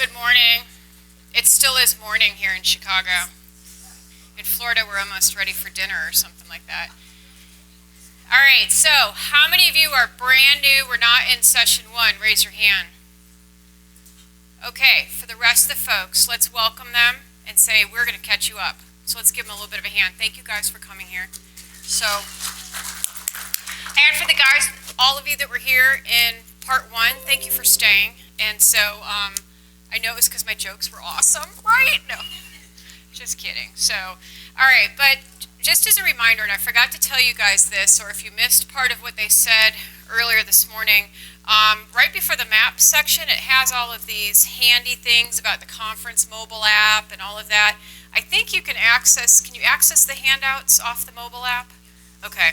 Good morning. It still is morning here in Chicago. In Florida, we're almost ready for dinner or something like that. All right, so how many of you are brand new? We're not in session one. Raise your hand. Okay, for the rest of the folks, let's welcome them and say we're going to catch you up. So let's give them a little bit of a hand. Thank you guys for coming here. And for the guys, all of you that were here in part one, thank you for staying. And so I know it was because my jokes were awesome, right? No, just kidding. So, all right, but just as a reminder, and I forgot to tell you guys this, or if you missed part of what they said earlier this morning, right before the map section, it has all of these handy things about the conference mobile app and all of that. I think you can you access the handouts off the mobile app? Okay.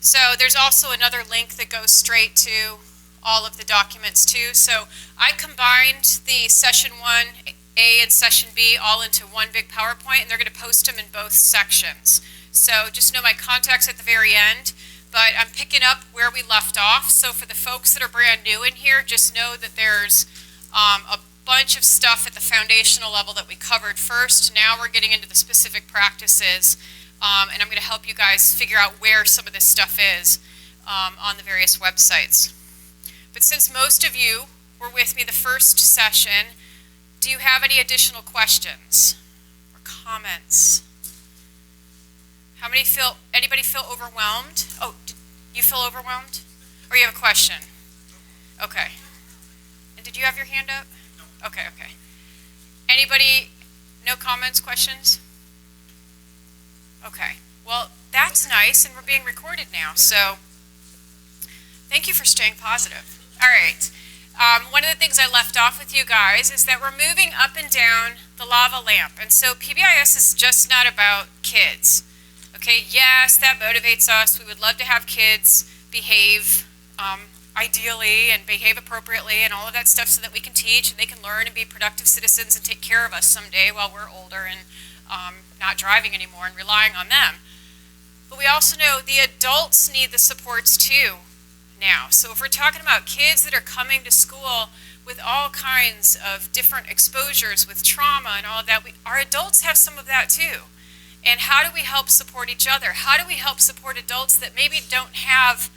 So there's also another link that goes straight to all of the documents too. So I combined the session 1A and session B all into one big PowerPoint, and they're going to post them in both sections. So just know my contact's at the very end, but I'm picking up where we left off. So for the folks that are brand new in here, just know that there's a bunch of stuff at the foundational level that we covered first. Now we're getting into the specific practices, and I'm going to help you guys figure out where some of this stuff is on the various websites. But since most of you were with me the first session, do you have any additional questions or comments? Anybody feel overwhelmed? Oh, you feel overwhelmed? Or you have a question? Okay. And did you have your hand up? No. Okay. Anybody, no comments, questions? Okay. Well, that's nice, and we're being recorded now, so thank you for staying positive. All right. One of the things I left off with you guys is that we're moving up and down the lava lamp. And so PBIS is just not about kids. Okay, yes, that motivates us. We would love to have kids behave ideally and behave appropriately and all of that stuff so that we can teach and they can learn and be productive citizens and take care of us someday while we're older and not driving anymore and relying on them. But we also know the adults need the supports too. Now. So if we're talking about kids that are coming to school with all kinds of different exposures with trauma and all of that, our adults have some of that too. And how do we help support each other? How do we help support adults that maybe don't have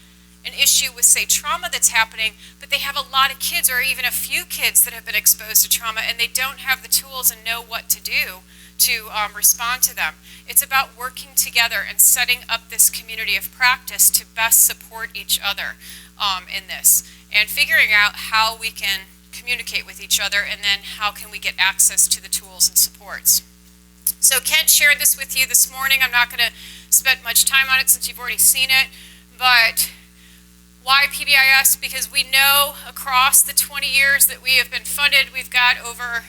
an issue with, say, trauma that's happening, but they have a lot of kids or even a few kids that have been exposed to trauma and they don't have the tools and know what to do to respond to them. It's about working together and setting up this community of practice to best support each other in this and figuring out how we can communicate with each other and then how can we get access to the tools and supports. So Kent shared this with you this morning. I'm not going to spend much time on it since you've already seen it, but why PBIS? Because we know across the 20 years that we have been funded, we've got over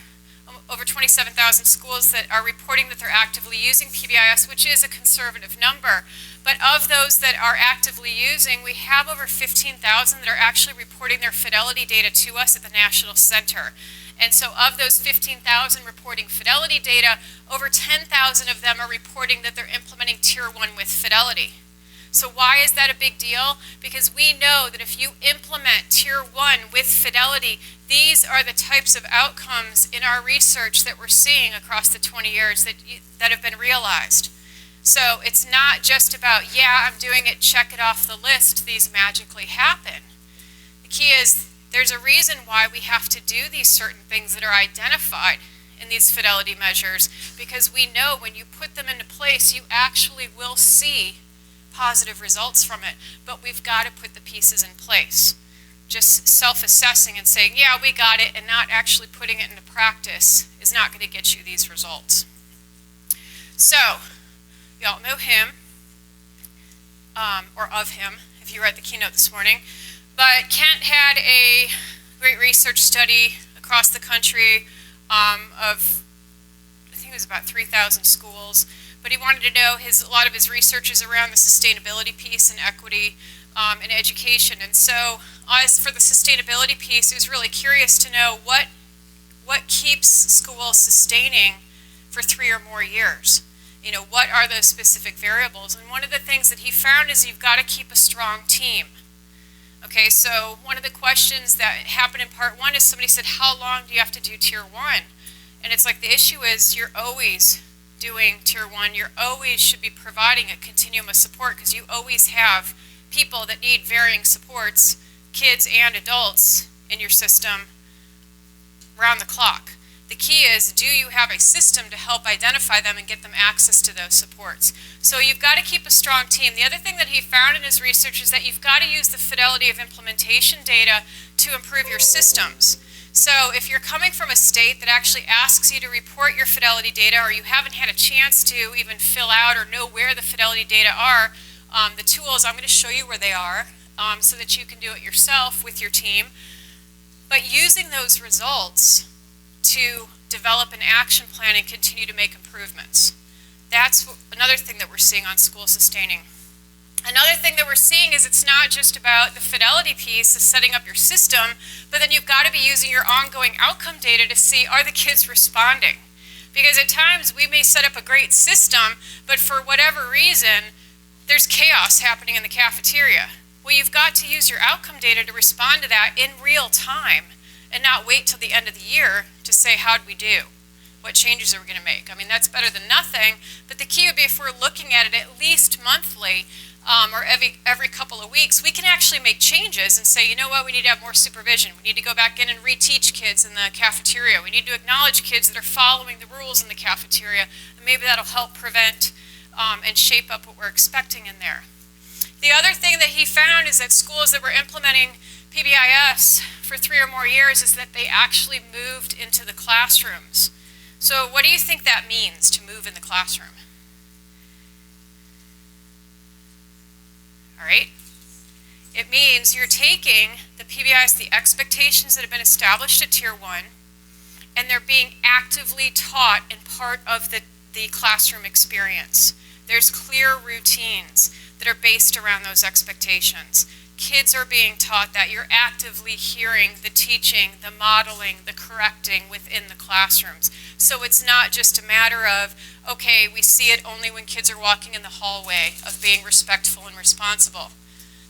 27,000 schools that are reporting that they're actively using PBIS, which is a conservative number. But of those that are actively using, we have over 15,000 that are actually reporting their Fidelity data to us at the National Center. And so of those 15,000 reporting Fidelity data, over 10,000 of them are reporting that they're implementing Tier 1 with Fidelity. So why is that a big deal? Because we know that if you implement Tier 1 with Fidelity, these are the types of outcomes in our research that we're seeing across the 20 years that have been realized. So it's not just about, yeah, I'm doing it, check it off the list, these magically happen. The key is there's a reason why we have to do these certain things that are identified in these Fidelity measures, because we know when you put them into place, you actually will see positive results from it, but we've got to put the pieces in place. Just self-assessing and saying, yeah, we got it, and not actually putting it into practice is not going to get you these results. So, you all know him, or of him, if you read the keynote this morning, but Kent had a great research study across the country of, I think it was about 3,000 schools, but he wanted to know a lot of his research is around the sustainability piece and equity in education. And so as for the sustainability piece, he was really curious to know what keeps schools sustaining for 3 or more years. You know, what are those specific variables? And one of the things that he found is you've got to keep a strong team. Okay, so one of the questions that happened in part 1 is somebody said, how long do you have to do tier 1? And it's like the issue is you're always doing tier 1. You always should be providing a continuum of support because you always have people that need varying supports, kids and adults in your system around the clock. The key is, do you have a system to help identify them and get them access to those supports? So you've got to keep a strong team. The other thing that he found in his research is that you've got to use the fidelity of implementation data to improve your systems. So if you're coming from a state that actually asks you to report your fidelity data, or you haven't had a chance to even fill out or know where the fidelity data are, the tools, I'm going to show you where they are so that you can do it yourself with your team. But using those results to develop an action plan and continue to make improvements. That's another thing that we're seeing on school sustaining. Another thing that we're seeing is it's not just about the fidelity piece of setting up your system, but then you've got to be using your ongoing outcome data to see, are the kids responding? Because at times we may set up a great system, but for whatever reason, there's chaos happening in the cafeteria. Well, you've got to use your outcome data to respond to that in real time and not wait till the end of the year to say, how'd we do? What changes are we going to make? I mean, that's better than nothing, but the key would be if we're looking at it at least monthly or every couple of weeks, we can actually make changes and say, you know what, we need to have more supervision. We need to go back in and reteach kids in the cafeteria. We need to acknowledge kids that are following the rules in the cafeteria, and maybe that'll help prevent and shape up what we're expecting in there. The other thing that he found is that schools that were implementing PBIS for 3 or more years is that they actually moved into the classrooms. So what do you think that means, to move in the classroom? All right. It means you're taking the PBIS, the expectations that have been established at Tier 1, and they're being actively taught and part of the classroom experience. There's clear routines that are based around those expectations. Kids are being taught that. You're actively hearing the teaching, the modeling, the correcting within the classrooms. So it's not just a matter of, okay, we see it only when kids are walking in the hallway, of being respectful and responsible.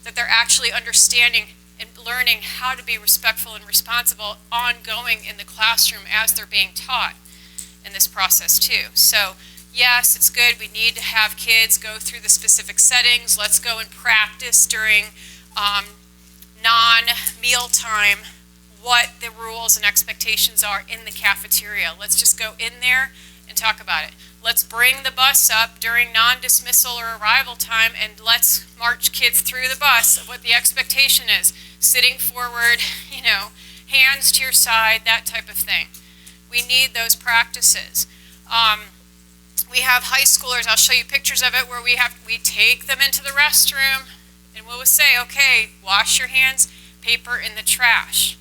That they're actually understanding and learning how to be respectful and responsible ongoing in the classroom as they're being taught in this process too. So yes, it's good. We need to have kids go through the specific settings. Let's go and practice during non-meal time what the rules and expectations are in the cafeteria. Let's just go in there and talk about it. Let's bring the bus up during non-dismissal or arrival time, and let's march kids through the bus of what the expectation is. Sitting forward, you know, hands to your side, that type of thing. We need those practices. We have high schoolers, I'll show you pictures of it, where we take them into the restroom and we'll say, okay, wash your hands, paper in the trash.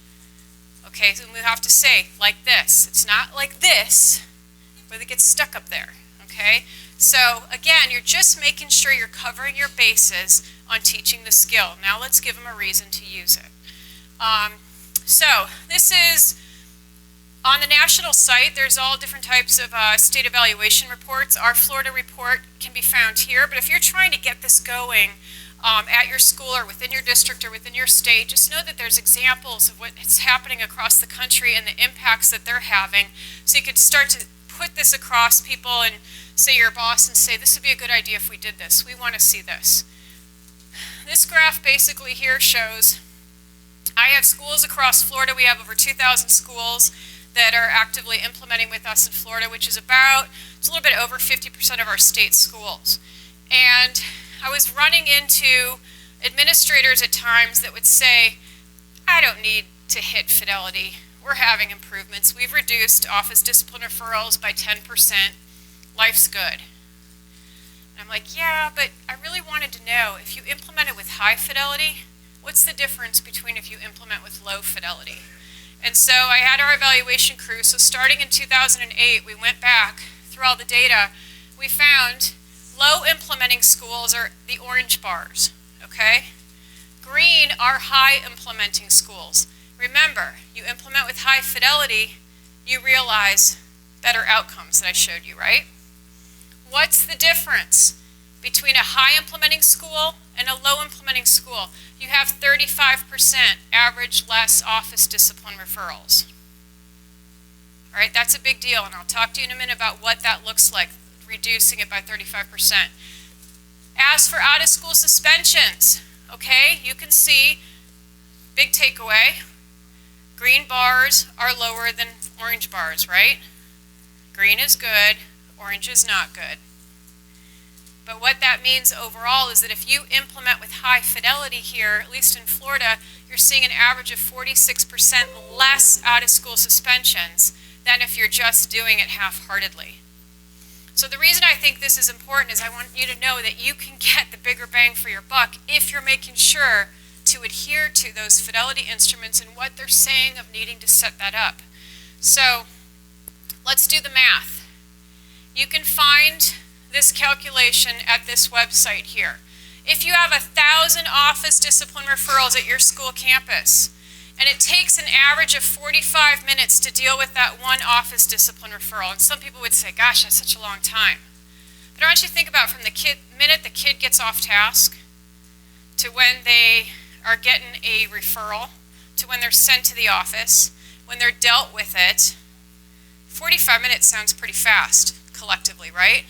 Okay, so we have to say, like this. It's not like this, where it gets stuck up there, okay? So again, you're just making sure you're covering your bases on teaching the skill. Now let's give them a reason to use it. So this is on the national site. There's all different types of state evaluation reports. Our Florida report can be found here, but if you're trying to get this going at your school or within your district or within your state, just know that there's examples of what's happening across the country and the impacts that they're having. So you could start to put this across people and say your boss and say, this would be a good idea if we did this. We want to see this. This graph basically here shows I have schools across Florida. We have over 2,000 schools that are actively implementing with us in Florida, which is it's a little bit over 50% of our state schools. And I was running into administrators at times that would say, I don't need to hit fidelity. We're having improvements. We've reduced office discipline referrals by 10%. Life's good. And I'm like, yeah, but I really wanted to know, if you implement it with high fidelity, what's the difference between if you implement with low fidelity? And so I had our evaluation crew. So starting in 2008, we went back through all the data. We found low implementing schools are the orange bars, okay? Green are high implementing schools. Remember, you implement with high fidelity, you realize better outcomes that I showed you, right? What's the difference between a high implementing school and a low implementing school? you have 35% average less office discipline referrals. All right, that's a big deal, and I'll talk to you in a minute about what that looks like, reducing it by 35%. As for out-of-school suspensions, okay, you can see, big takeaway, green bars are lower than orange bars, right? Green is good, orange is not good. But what that means overall is that if you implement with high fidelity here, at least in Florida, you're seeing an average of 46% less out-of-school suspensions than if you're just doing it half-heartedly. So the reason I think this is important is I want you to know that you can get the bigger bang for your buck if you're making sure to adhere to those fidelity instruments and what they're saying of needing to set that up. So let's do the math. You can find this calculation at this website here. If you have 1,000 office discipline referrals at your school campus, and it takes an average of 45 minutes to deal with that one office discipline referral, and some people would say, gosh, that's such a long time. But I want you to think about from the minute the kid gets off task to when they are getting a referral, to when they're sent to the office, when they're dealt with it. 45 minutes sounds pretty fast collectively, right?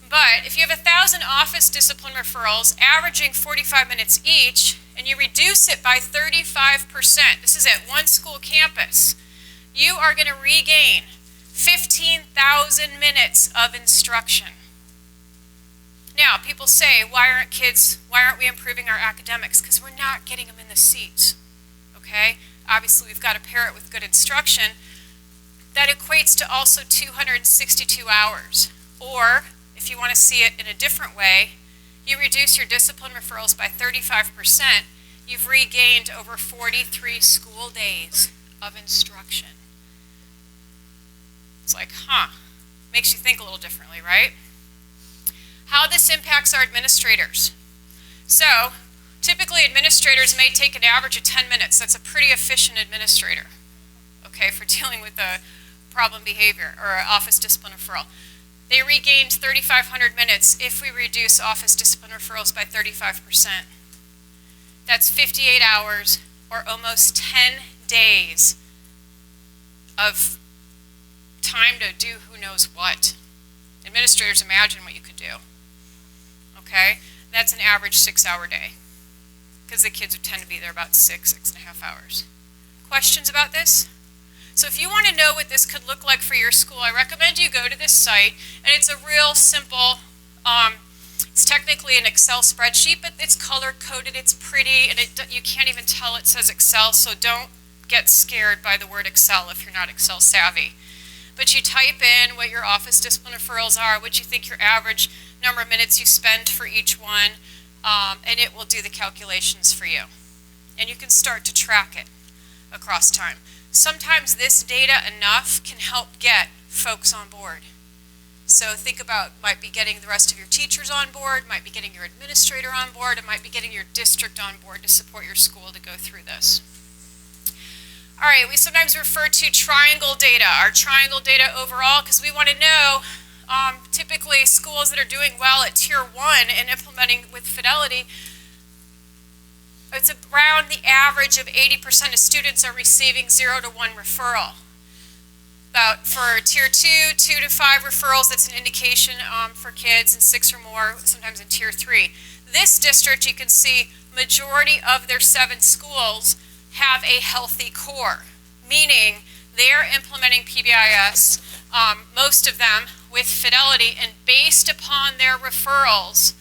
But if you have 1,000 office discipline referrals averaging 45 minutes each, and you reduce it by 35%, this is at one school campus, you are going to regain 15,000 minutes of instruction. Now, people say, why aren't we improving our academics? Because we're not getting them in the seats, okay? Obviously, we've got to pair it with good instruction. That equates to also 262 hours. Or, if you want to see it in a different way, you reduce your discipline referrals by 35%, you've regained over 43 school days of instruction. It's like, makes you think a little differently, right? How this impacts our administrators. So, typically administrators may take an average of 10 minutes. That's a pretty efficient administrator, okay, for dealing with a problem behavior or office discipline referral. They regained 3,500 minutes if we reduce office discipline referrals by 35%. That's 58 hours or almost 10 days of time to do who knows what. Administrators, imagine what you could do. Okay? That's an average 6-hour day because the kids would tend to be there about 6.5 hours. Questions about this? So if you want to know what this could look like for your school, I recommend you go to this site, and it's a real simple, it's technically an Excel spreadsheet, but it's color-coded, it's pretty, and you can't even tell it says Excel, so don't get scared by the word Excel if you're not Excel savvy. But you type in what your office discipline referrals are, what you think your average number of minutes you spend for each one, and it will do the calculations for you. And you can start to track it across time. Sometimes this data enough can help get folks on board. So think about, might be getting the rest of your teachers on board, might be getting your administrator on board, and might be getting your district on board to support your school to go through this. All right, we sometimes refer to triangle data, our triangle data overall, because we want to know typically schools that are doing well at Tier 1 and implementing with Fidelity, it's around the average of 80% of students are receiving 0 to 1 referral. About for Tier 2, 2 to 5 referrals, that's an indication for kids, and 6 or more, sometimes in Tier 3. This district, you can see, majority of their 7 schools have a healthy core, meaning they're implementing PBIS, most of them with Fidelity, and based upon their referrals,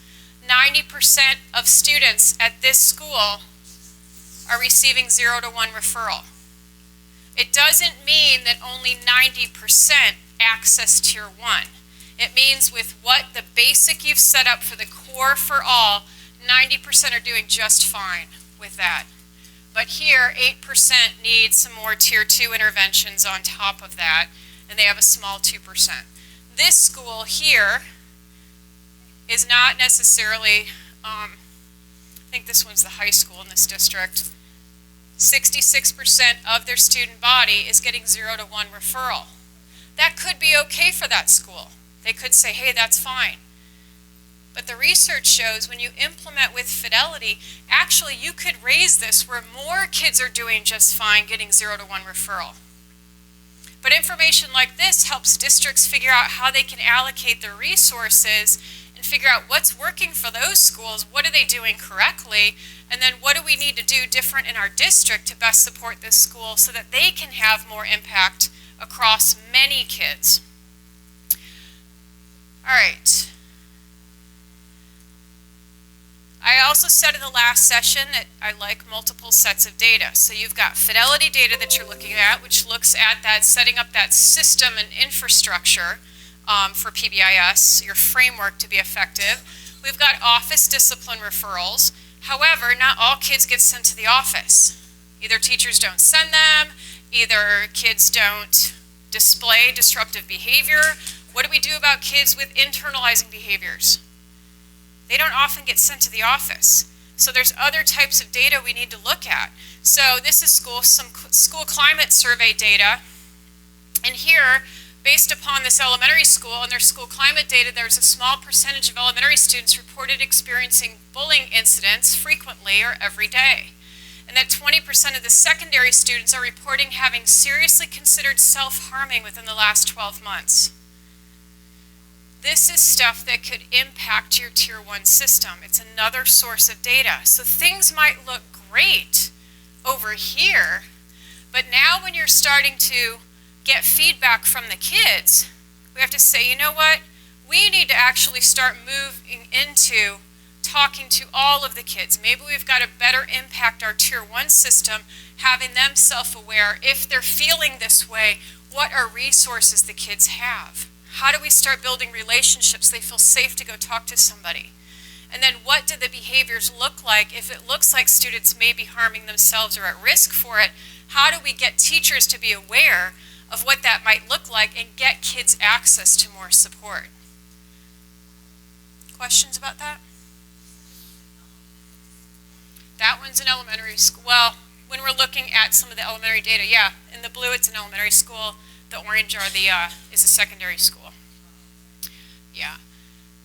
90% of students at this school are receiving 0 to 1 referral. It doesn't mean that only 90% access Tier 1. It means with what the basic you've set up for the core for all, 90% are doing just fine with that. But here, 8% need some more Tier 2 interventions on top of that, and they have a small 2%. This school here is not necessarily, I think this one's the high school in this district, 66% of their student body is getting 0 to 1 referral. That could be okay for that school. They could say, hey, that's fine. But the research shows when you implement with Fidelity, actually you could raise this where more kids are doing just fine getting 0 to 1 referral. But information like this helps districts figure out how they can allocate their resources and figure out what's working for those schools, what are they doing correctly, and then what do we need to do different in our district to best support this school so that they can have more impact across many kids. All right. I also said in the last session that I like multiple sets of data. So you've got Fidelity data that you're looking at, which looks at that, setting up that system and infrastructure for PBIS, your framework to be effective. We've got office discipline referrals. However, not all kids get sent to the office. Either teachers don't send them, either kids don't display disruptive behavior. What do we do about kids with internalizing behaviors? They don't often get sent to the office. So there's other types of data we need to look at. So this is some school climate survey data. And here, based upon this elementary school and their school climate data, there's a small percentage of elementary students reported experiencing bullying incidents frequently or every day. And that 20% of the secondary students are reporting having seriously considered self-harming within the last 12 months. This is stuff that could impact your Tier 1 system. It's another source of data. So things might look great over here, but now when you're starting to get feedback from the kids, we have to say, you know what? We need to actually start moving into talking to all of the kids. Maybe we've got to better impact our Tier 1 system, having them self-aware. If they're feeling this way, what are resources the kids have? How do we start building relationships so they feel safe to go talk to somebody? And then what do the behaviors look like? If it looks like students may be harming themselves or at risk for it, how do we get teachers to be aware of what that might look like and get kids access to more support? Questions about that? That one's an elementary school. Well, when we're looking at some of the elementary data, yeah, in the blue it's an elementary school. The orange are is a secondary school. Yeah.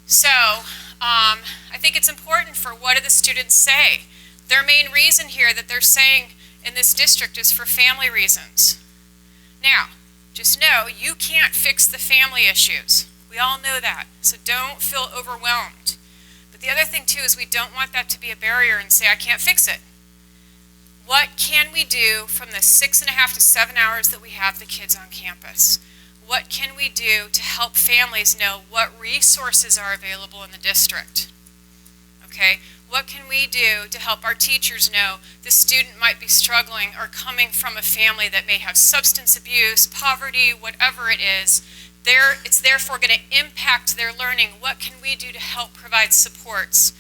So I think it's important for what do the students say. Their main reason here that they're saying in this district is for family reasons. Now, just know you can't fix the family issues. We all know that. So don't feel overwhelmed. But the other thing too is we don't want that to be a barrier and say I can't fix it. What can we do from the 6.5 to 7 hours that we have the kids on campus? What can we do to help families know what resources are available in the district? Okay, what can we do to help our teachers know the student might be struggling or coming from a family that may have substance abuse, poverty, whatever it is? It's therefore going to impact their learning. What can we do to help provide supports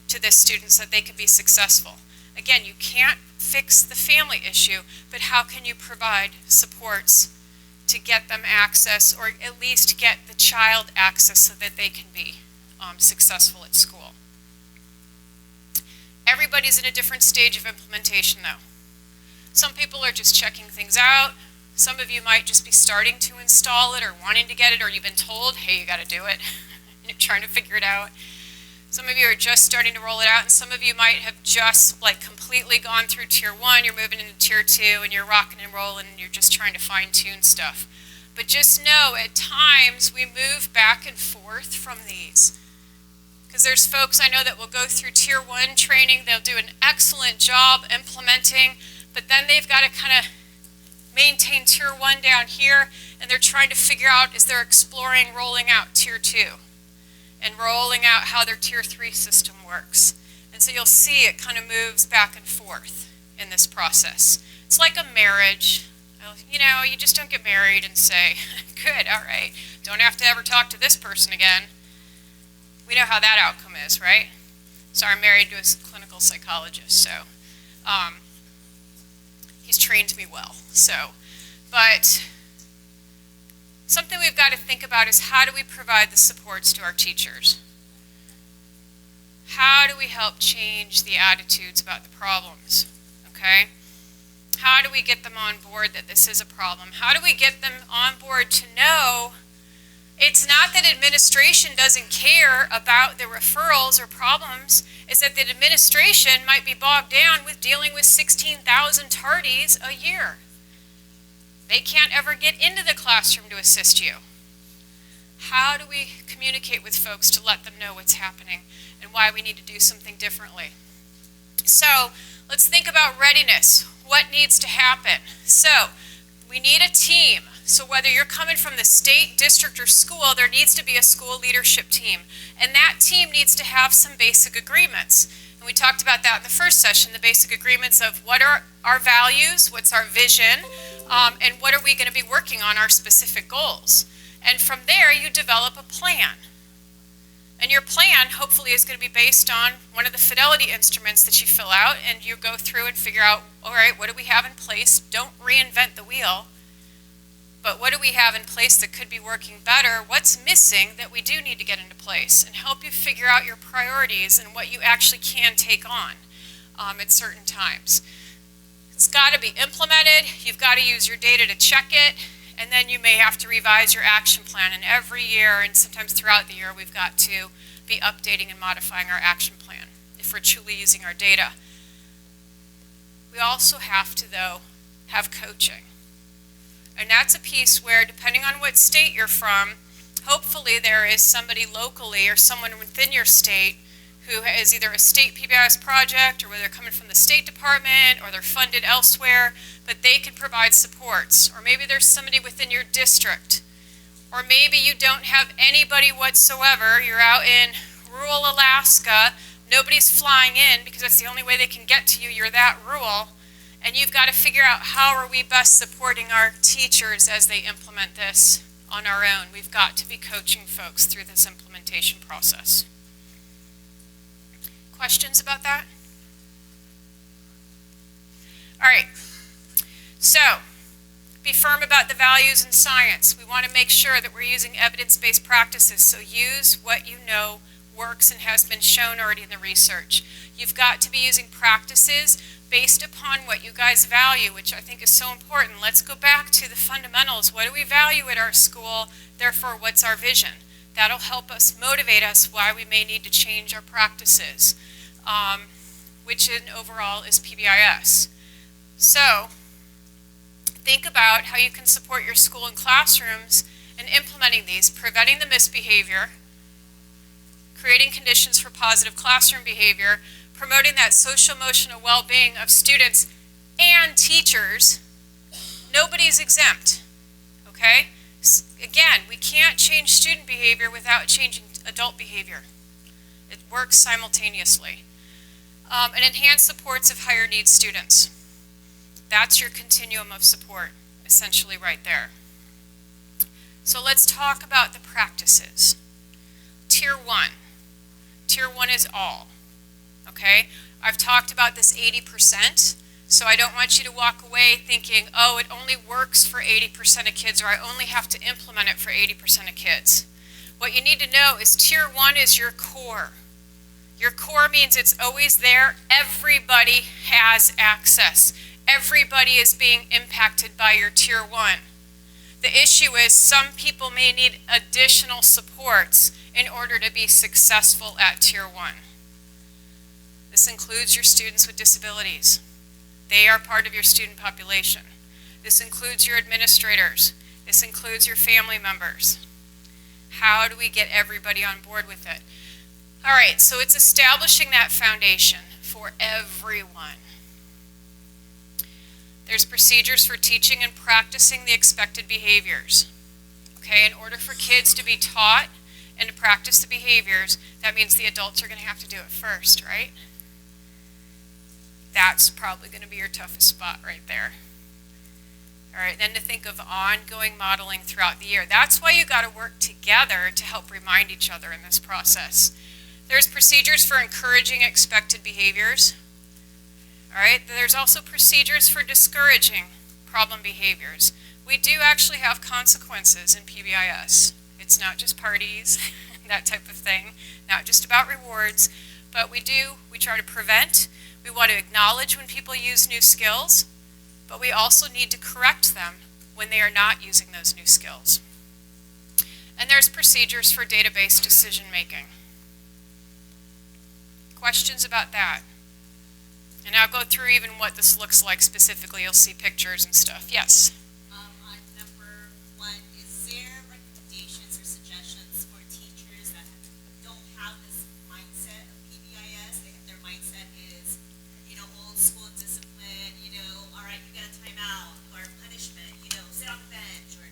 to the students so that they can be successful? Again, you can't fix the family issue, but how can you provide supports to get them access, or at least get the child access so that they can be successful at school? Everybody's in a different stage of implementation though. Some people are just checking things out. Some of you might just be starting to install it or wanting to get it, or you've been told, hey, you got to do it. And you're trying to figure it out. Some of you are just starting to roll it out, and some of you might have just completely gone through Tier 1, you're moving into Tier 2, and you're rocking and rolling, and you're just trying to fine-tune stuff. But just know, at times, we move back and forth from these. Because there's folks I know that will go through Tier 1 training, they'll do an excellent job implementing, but then they've got to kind of maintain Tier 1 down here, and they're trying to figure out, is they're exploring rolling out Tier 2. And rolling out how their Tier 3 system works. And so you'll see it kind of moves back and forth in this process. It's like a marriage. You know, you just don't get married and say, good, all right, don't have to ever talk to this person again. We know how that outcome is, right? So I'm married to a clinical psychologist, so he's trained me well. But something we've got to think about is how do we provide the supports to our teachers? How do we help change the attitudes about the problems, okay? How do we get them on board that this is a problem? How do we get them on board to know It's not that administration doesn't care about the referrals or problems. It's that the administration might be bogged down with dealing with 16,000 tardies a year. They can't ever get into the classroom to assist you. How do we communicate with folks to let them know what's happening and why we need to do something differently? So let's think about readiness. What needs to happen? So we need a team. So whether you're coming from the state, district, or school, there needs to be a school leadership team. And that team needs to have some basic agreements. And we talked about that in the first session, the basic agreements of what are our values, what's our vision, and what are we going to be working on, our specific goals. And from there, you develop a plan. And your plan, hopefully, is going to be based on one of the Fidelity instruments that you fill out, and you go through and figure out, all right, what do we have in place? Don't reinvent the wheel. But what do we have in place that could be working better? What's missing that we do need to get into place? And help you figure out your priorities and what you actually can take on at certain times. It's got to be implemented. You've got to use your data to check it. And then you may have to revise your action plan. And every year, and sometimes throughout the year, we've got to be updating and modifying our action plan if we're truly using our data. We also have to, though, have coaching. And that's a piece where, depending on what state you're from, hopefully there is somebody locally or someone within your state who is either a state PBIS project, or whether they're coming from the State Department, or they're funded elsewhere, but they can provide supports. Or maybe there's somebody within your district. Or maybe you don't have anybody whatsoever. You're out in rural Alaska, nobody's flying in because that's the only way they can get to you. You're that rural. And you've got to figure out, how are we best supporting our teachers as they implement this on our own? We've got to be coaching folks through this implementation process. Questions about that? All right. So, be firm about the values in science. We want to make sure that we're using evidence-based practices. So use what you know works and has been shown already in the research. You've got to be using practices based upon what you guys value, which I think is so important. Let's go back to the fundamentals. What do we value at our school? Therefore, what's our vision? That'll help us, motivate us why we may need to change our practices, which in overall is PBIS. So, think about how you can support your school and classrooms in implementing these, preventing the misbehavior, creating conditions for positive classroom behavior, promoting that social emotional well-being of students and teachers. Nobody's exempt, okay? Again, we can't change student behavior without changing adult behavior. It works simultaneously. And enhance supports of higher needs students. That's your continuum of support, essentially right there. So let's talk about the practices. Tier 1. Tier 1 is all. Okay? I've talked about this 80%, so I don't want you to walk away thinking, oh, it only works for 80% of kids, or I only have to implement it for 80% of kids. What you need to know is Tier 1 is your core. Your core means it's always there. Everybody has access. Everybody is being impacted by your Tier 1. The issue is some people may need additional supports in order to be successful at Tier 1. This includes your students with disabilities. They are part of your student population. This includes your administrators. This includes your family members. How do we get everybody on board with it? All right, so it's establishing that foundation for everyone. There's procedures for teaching and practicing the expected behaviors. Okay, in order for kids to be taught and to practice the behaviors, that means the adults are going to have to do it first, right? That's probably going to be your toughest spot right there. All right, then to think of ongoing modeling throughout the year. That's why you got to work together to help remind each other in this process. There's procedures for encouraging expected behaviors. All right, there's also procedures for discouraging problem behaviors. We do actually have consequences in PBIS. It's not just parties, that type of thing, not just about rewards, but we try to prevent. We want to acknowledge when people use new skills, but we also need to correct them when they are not using those new skills. And there's procedures for database decision making. Questions about that? And I'll go through even what this looks like specifically. You'll see pictures and stuff. Yes? On number 1, is there recommendations or suggestions for teachers that don't have this mindset of PBIS? Their mindset is, old school discipline, all right, you get a timeout or punishment, sit on the bench, or,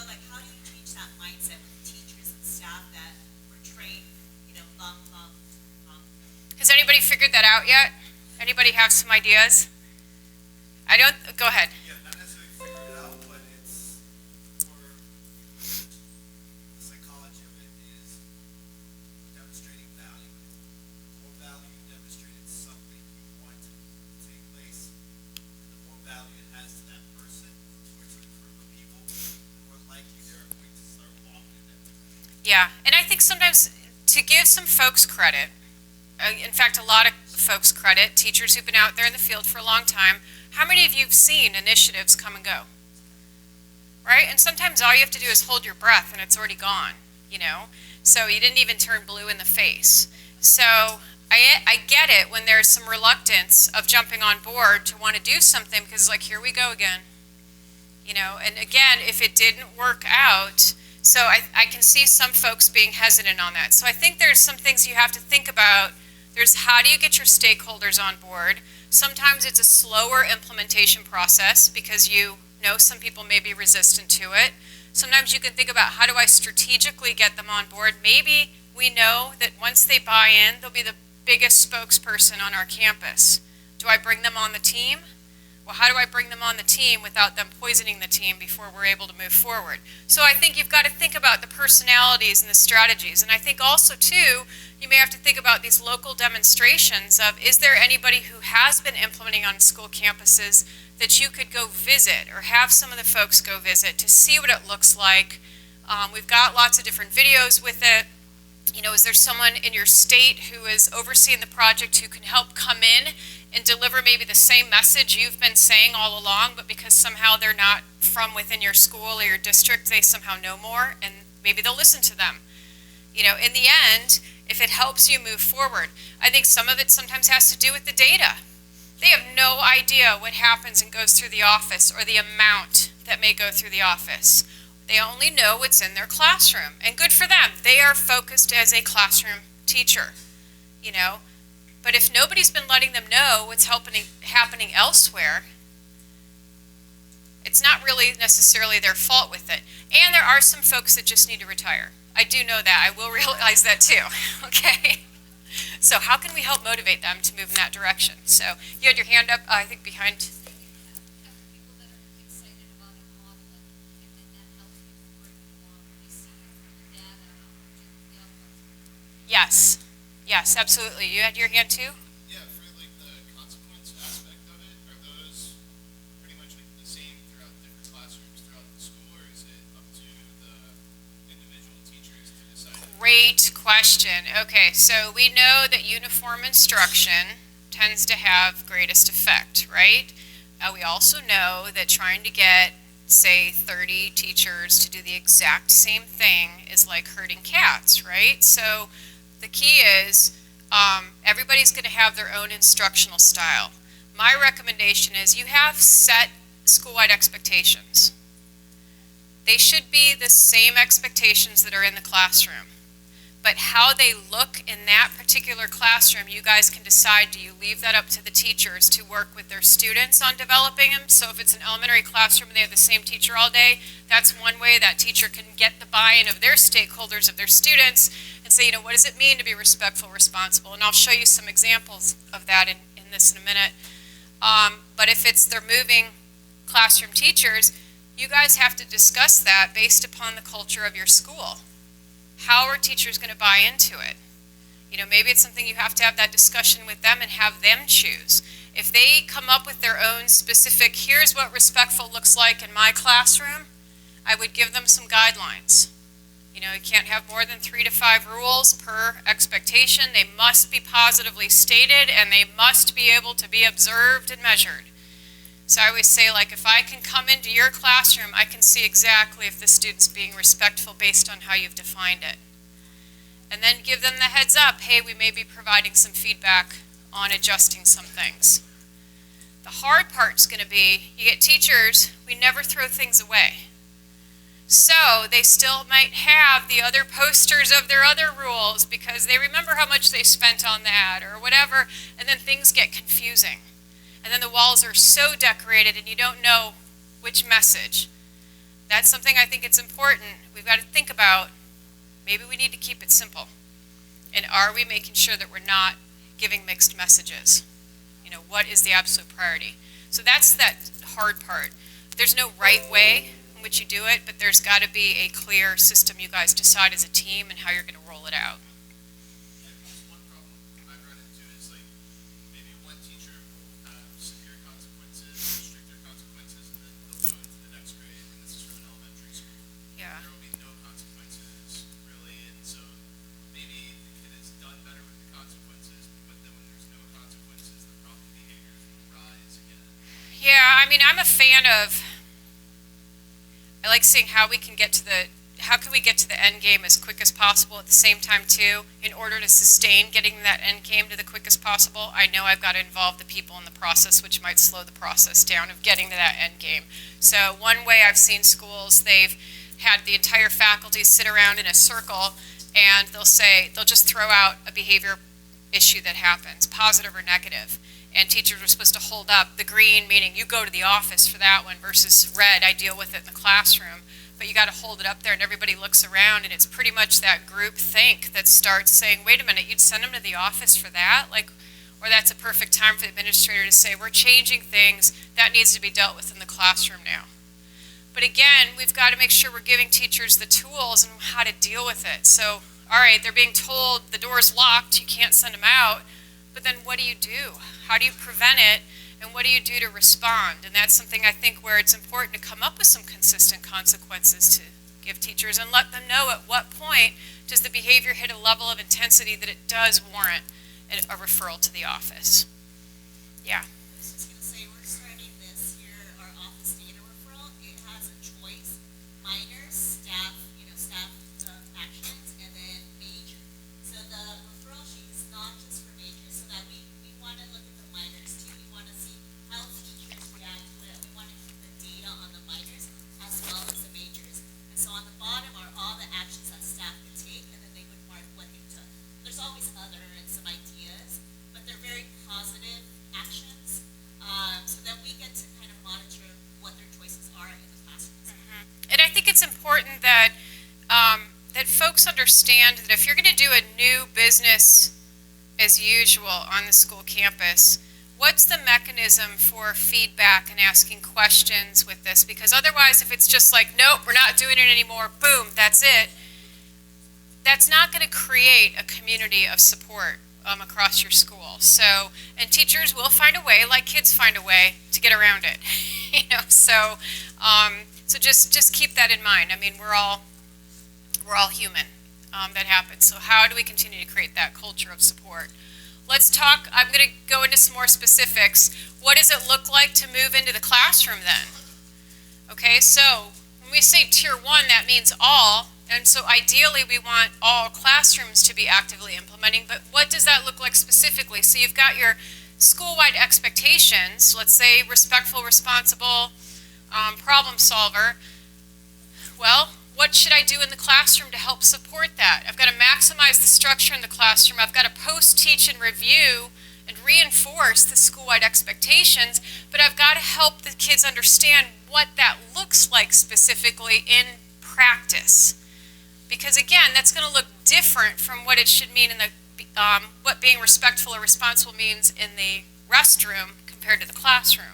like how do you reach that mindset with teachers and staff that were trained, long. Has anybody figured that out yet? Anybody have some ideas? Go ahead. Yeah, not necessarily figure it out, but it's for the psychology of it is demonstrating value. The more value you demonstrate in something you want to take place, and the more value it has to that person or to the group of people, the more likely they're going to start walking in that direction. Yeah, and I think sometimes to give some folks credit, in fact, a lot of folks credit, teachers who've been out there in the field for a long time, how many of you have seen initiatives come and go? Right? And sometimes all you have to do is hold your breath and it's already gone, So you didn't even turn blue in the face. So I get it when there's some reluctance of jumping on board to want to do something because here we go again. And again, if it didn't work out, so I can see some folks being hesitant on that. So I think there's some things you have to think about. There's how do you get your stakeholders on board? Sometimes it's a slower implementation process because some people may be resistant to it. Sometimes you can think about how do I strategically get them on board? Maybe we know that once they buy in, they'll be the biggest spokesperson on our campus. Do I bring them on the team? Well, how do I bring them on the team without them poisoning the team before we're able to move forward? So I think you've got to think about the personalities and the strategies. And I think also, too, you may have to think about these local demonstrations of, is there anybody who has been implementing on school campuses that you could go visit or have some of the folks go visit to see what it looks like? We've got lots of different videos with it. Is there someone in your state who is overseeing the project who can help come in and deliver maybe the same message you've been saying all along, but because somehow they're not from within your school or your district, they somehow know more, and maybe they'll listen to them. In the end, if it helps you move forward, I think some of it sometimes has to do with the data. They have no idea what happens and goes through the office or the amount that may go through the office. They only know what's in their classroom, and good for them. They are focused as a classroom teacher, But if nobody's been letting them know what's happening elsewhere, it's not really necessarily their fault with it. And there are some folks that just need to retire. I do know that. I will realize that too. Okay? So how can we help motivate them to move in that direction? So you had your hand up, I think, behind. Yes. Yes, absolutely. You had your hand too? Yeah, for the consequence aspect of it, are those pretty much the same throughout different classrooms throughout the school, or is it up to the individual teachers to decide? Great question. Okay, so we know that uniform instruction tends to have greatest effect, right? We also know that trying to get, say, 30 teachers to do the exact same thing is like herding cats, right? So the key is everybody's going to have their own instructional style. My recommendation is you have set school-wide expectations. They should be the same expectations that are in the classroom. But how they look in that particular classroom, you guys can decide, do you leave that up to the teachers to work with their students on developing them? So if it's an elementary classroom and they have the same teacher all day, that's one way that teacher can get the buy-in of their stakeholders, of their students, and say, what does it mean to be respectful, responsible? And I'll show you some examples of that in this in a minute. But if they're moving classroom teachers, you guys have to discuss that based upon the culture of your school. How are teachers going to buy into it? Maybe it's something you have to have that discussion with them and have them choose. If they come up with their own specific, here's what respectful looks like in my classroom, I would give them some guidelines. You can't have more than 3 to 5 rules per expectation. They must be positively stated and they must be able to be observed and measured. So I always say, like, if I can come into your classroom, I can see exactly if the student's being respectful based on how you've defined it. And then give them the heads up, hey, we may be providing some feedback on adjusting some things. The hard part's going to be, you get teachers, we never throw things away. So they still might have the other posters of their other rules because they remember how much they spent on that or whatever, and then things get confusing. And then the walls are so decorated and you don't know which message. That's something I think it's important. We've got to think about, maybe we need to keep it simple. And are we making sure that we're not giving mixed messages? You know, what is the absolute priority? So that's that hard part. There's no right way in which you do it, but there's got to be a clear system you guys decide as a team and how you're going to roll it out. Yeah, because one problem I've run into is like maybe one teacher will have severe consequences, stricter consequences, and then they'll go into the next grade, and this is from an elementary school. Yeah. There will be no consequences really, and so maybe the kid has done better with the consequences, but then when there's no consequences, the problem behaviors will rise again. Yeah, I mean, I'm a fan of, I like seeing how we can get to how can we get to the end game as quick as possible at the same time too, in order to sustain getting that end game to the quickest possible. I know I've got to involve the people in the process, which might slow the process down of getting to that end game. So one way I've seen schools, they've had the entire faculty sit around in a circle and they'll just throw out a behavior issue that happens, positive or negative. And teachers are supposed to hold up the green, meaning you go to the office for that one, versus red, I deal with it in the classroom. But you got to hold it up there and everybody looks around and it's pretty much that group think that starts saying, wait a minute, you'd send them to the office for that? Like, or that's a perfect time for the administrator to say, we're changing things, that needs to be dealt with in the classroom now. But again, we've got to make sure we're giving teachers the tools and how to deal with it. So, all right, they're being told the door's locked, you can't send them out, but then what do you do? How do you prevent it, and what do you do to respond? And that's something I think where it's important to come up with some consistent consequences to give teachers and let them know at what point does the behavior hit a level of intensity that it does warrant a referral to the office. Yeah. I was just gonna say, we're starting this year, our office data referral. It has a choice, minor, staff, staff actions, and then major. So the referral sheet is not just for major, so that we want to look at the minors too. We want to see how teachers react to it. We want to keep the data on the minors as well as the majors. And so on the bottom are all the actions that staff could take, and then they would mark what they took. There's always other and some ideas, but they're very positive actions, so that we get to kind of monitor what their choices are in the classrooms. And I think it's important that that folks understand that if you're going to do a new business as usual on the school campus, what's the mechanism for feedback and asking questions with this? Because otherwise, if it's just like, nope, we're not doing it anymore, boom, that's it, that's not going to create a community of support across your school. So, and teachers will find a way, like kids find a way, to get around it. So just keep that in mind. I mean, we're all human. That happens. So how do we continue to create that culture of support? Let's talk, I'm going to go into some more specifics. What does it look like to move into the classroom then? Okay, so when we say tier 1, that means all, and so ideally we want all classrooms to be actively implementing, but what does that look like specifically? So you've got your school-wide expectations, let's say respectful, responsible, problem solver. Well, what should I do in the classroom to help support that? I've got to maximize the structure in the classroom. I've got to post-teach and review and reinforce the school-wide expectations, but I've got to help the kids understand what that looks like specifically in practice. Because again, that's going to look different from what it should mean in the, what being respectful or responsible means in the restroom compared to the classroom.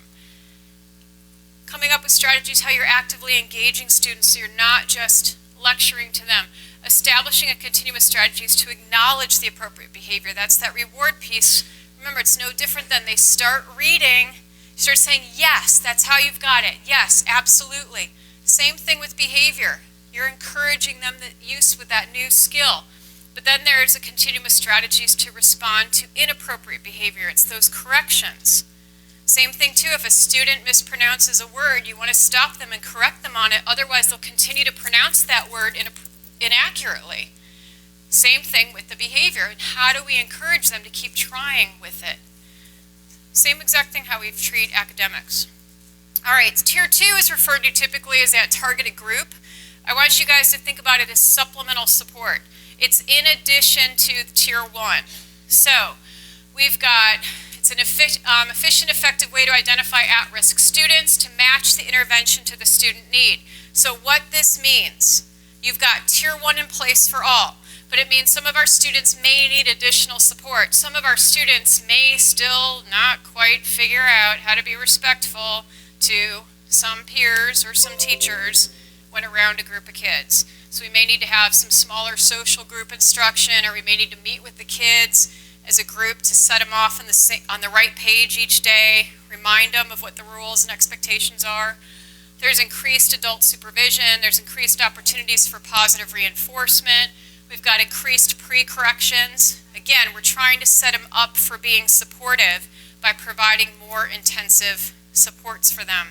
Coming up with strategies how you're actively engaging students so you're not just lecturing to them. Establishing a continuous strategies to acknowledge the appropriate behavior. That's that reward piece. Remember, it's no different than they start reading, you start saying, yes, that's how you've got it. Yes, absolutely. Same thing with behavior. You're encouraging them the use with that new skill. But then there's a continuous strategies to respond to inappropriate behavior. It's those corrections. Same thing too, if a student mispronounces a word, you want to stop them and correct them on it, otherwise they'll continue to pronounce that word inaccurately. Same thing with the behavior, and how do we encourage them to keep trying with it? Same exact thing how we treat academics. All right, tier 2 is referred to typically as that targeted group. I want you guys to think about it as supplemental support. It's in addition to tier 1. So we've got, it's an efficient, effective way to identify at-risk students to match the intervention to the student need. So what this means, you've got tier 1 in place for all, but it means some of our students may need additional support. Some of our students may still not quite figure out how to be respectful to some peers or some teachers when around a group of kids. So we may need to have some smaller social group instruction, or we may need to meet with the kids as a group to set them off on the right page each day, remind them of what the rules and expectations are. There's increased adult supervision, there's increased opportunities for positive reinforcement, we've got increased pre-corrections. Again, we're trying to set them up for being supportive by providing more intensive supports for them.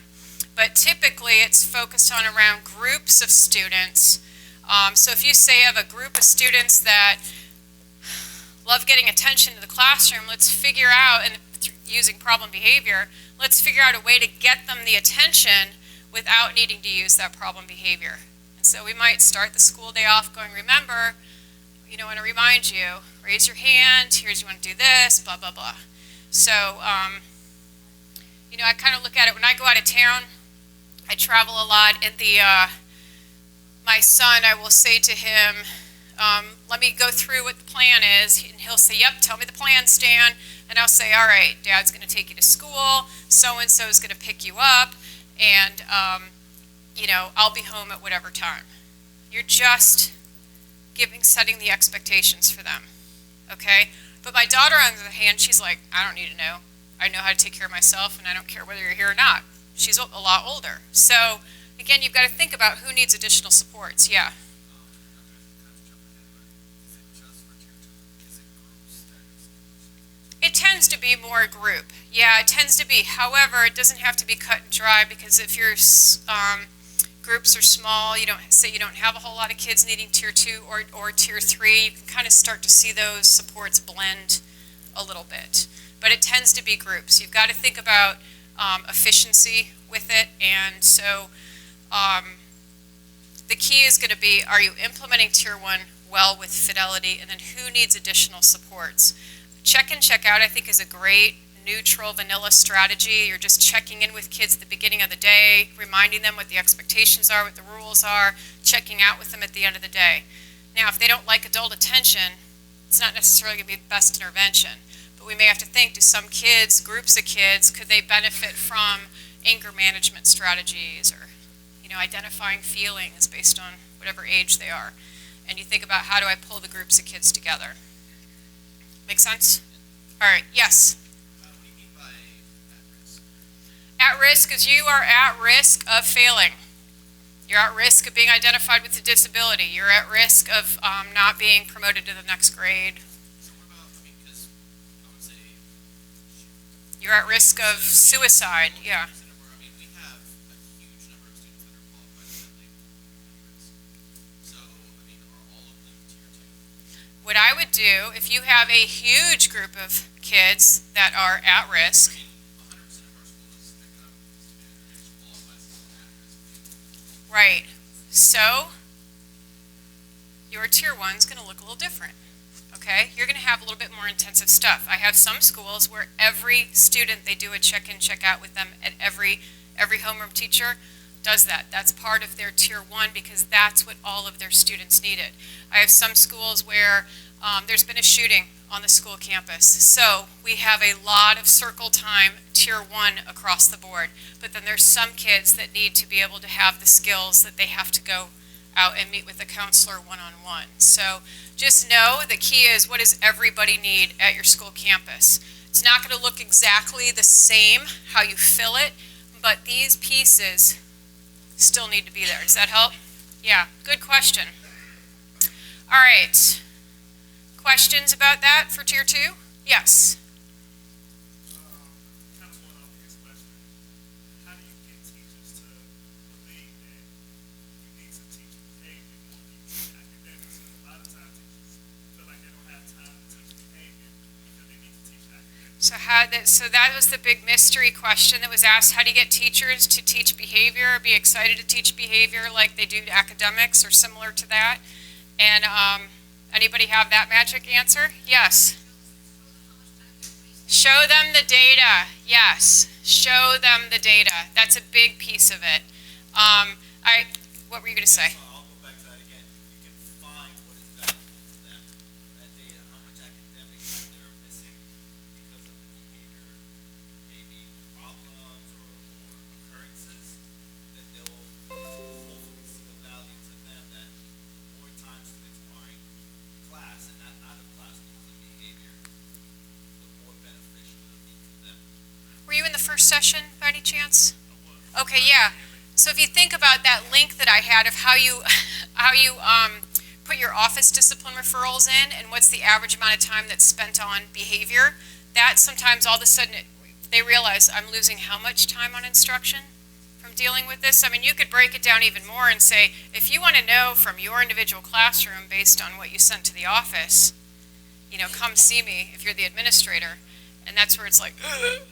But typically it's focused on around groups of students. So if you say you have a group of students that love getting attention to the classroom, let's figure out, and using problem behavior, let's figure out a way to get them the attention without needing to use that problem behavior. And so we might start the school day off going, remember, I want to remind you, raise your hand, here's you want to do this, blah, blah, blah. So, I kind of look at it, when I go out of town, I travel a lot, and my son, I will say to him, let me go through what the plan is, and he'll say, yep, tell me the plan, Stan, and I'll say, all right, Dad's going to take you to school, so-and-so is going to pick you up, and, I'll be home at whatever time. You're just setting the expectations for them, okay? But my daughter, on the other hand, she's like, I don't need to know. I know how to take care of myself, and I don't care whether you're here or not. She's a lot older. So, again, you've got to think about who needs additional supports. Yeah. It tends to be more a group. Yeah, it tends to be. However, it doesn't have to be cut and dry, because if your groups are small, you don't have a whole lot of kids needing tier 2 or tier 3, you can kind of start to see those supports blend a little bit. But it tends to be groups. You've got to think about efficiency with it, and so the key is going to be, are you implementing tier 1 well with Fidelity, and then who needs additional supports? Check in, check out, I think, is a great neutral vanilla strategy. You're just checking in with kids at the beginning of the day, reminding them what the expectations are, what the rules are, checking out with them at the end of the day. Now, if they don't like adult attention, it's not necessarily going to be the best intervention. But we may have to think, do some kids, groups of kids, could they benefit from anger management strategies, or identifying feelings based on whatever age they are? And you think about, how do I pull the groups of kids together? Make sense? All right, yes? What do you mean by at risk? At risk is you are at risk of failing. You're at risk of being identified with a disability. You're at risk of not being promoted to the next grade. So what about, because I would say, You're at risk of suicide, yeah. we have a huge number of students that are qualified that label at risk. So, are all of them tier 2? What I would do, if you have a huge group of kids that are at risk, 100% of our schools economic qualifies as at risk. right, so your tier 1 is going to look a little different, okay? You're going to have a little bit more intensive stuff. I have some schools where every student, they do a check-in, check-out with them, and every homeroom teacher does that. That's part of their tier 1, because that's what all of their students needed. I have some schools where there's been a shooting on the school campus, so we have a lot of circle time tier 1 across the board, but then there's some kids that need to be able to have the skills that they have to go out and meet with a counselor one-on-one. So just know the key is, what does everybody need at your school campus? It's not going to look exactly the same how you fill it, but these pieces still need to be there. Does that help? Yeah, good question. All right. Questions about that for tier 2? Yes. Kind of going off your So that was the big mystery question that was asked. How do you get teachers to teach behavior, or be excited to teach behavior like they do academics or similar to that? And anybody have that magic answer? Yes. Show them the data. Yes. Show them the data. That's a big piece of it. What were you going to say? I'll go back to that again. You can find what is valuable to them. That data, how much academic time they're missing because of the behavior, maybe problems or occurrences, that they'll hopefully see the value to them that more time students are in class and not out of class because of behavior, the more beneficial it'll be to them. Were you in the first session by any chance? Okay, yeah. So if you think about that link that I had of how you put your office discipline referrals in and what's the average amount of time that's spent on behavior, that sometimes all of a sudden they realize I'm losing how much time on instruction from dealing with this. I mean, you could break it down even more and say, if you want to know from your individual classroom based on what you sent to the office, come see me if you're the administrator. And that's where it's like, ugh.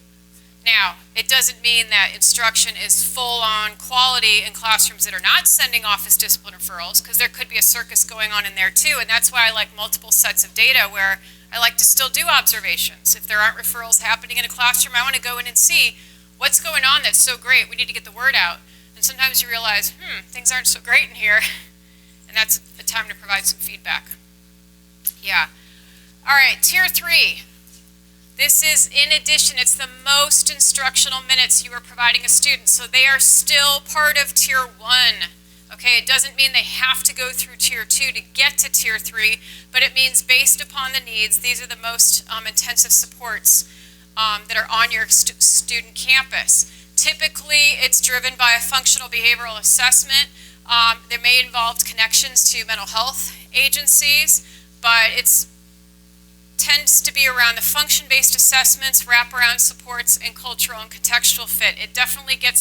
Now, it doesn't mean that instruction is full-on quality in classrooms that are not sending office discipline referrals, because there could be a circus going on in there too, and that's why I like multiple sets of data where I like to still do observations. If there aren't referrals happening in a classroom, I want to go in and see what's going on that's so great. We need to get the word out. And sometimes you realize, things aren't so great in here, and that's a time to provide some feedback. Yeah. All right, Tier 3. This is, in addition, it's the most instructional minutes you are providing a student, so they are still part of Tier 1. Okay, it doesn't mean they have to go through Tier 2 to get to Tier 3, but it means based upon the needs, these are the most intensive supports that are on your student campus. Typically, it's driven by a functional behavioral assessment. There may involve connections to mental health agencies, but it's tends to be around the function-based assessments, wraparound supports, and cultural and contextual fit. It definitely can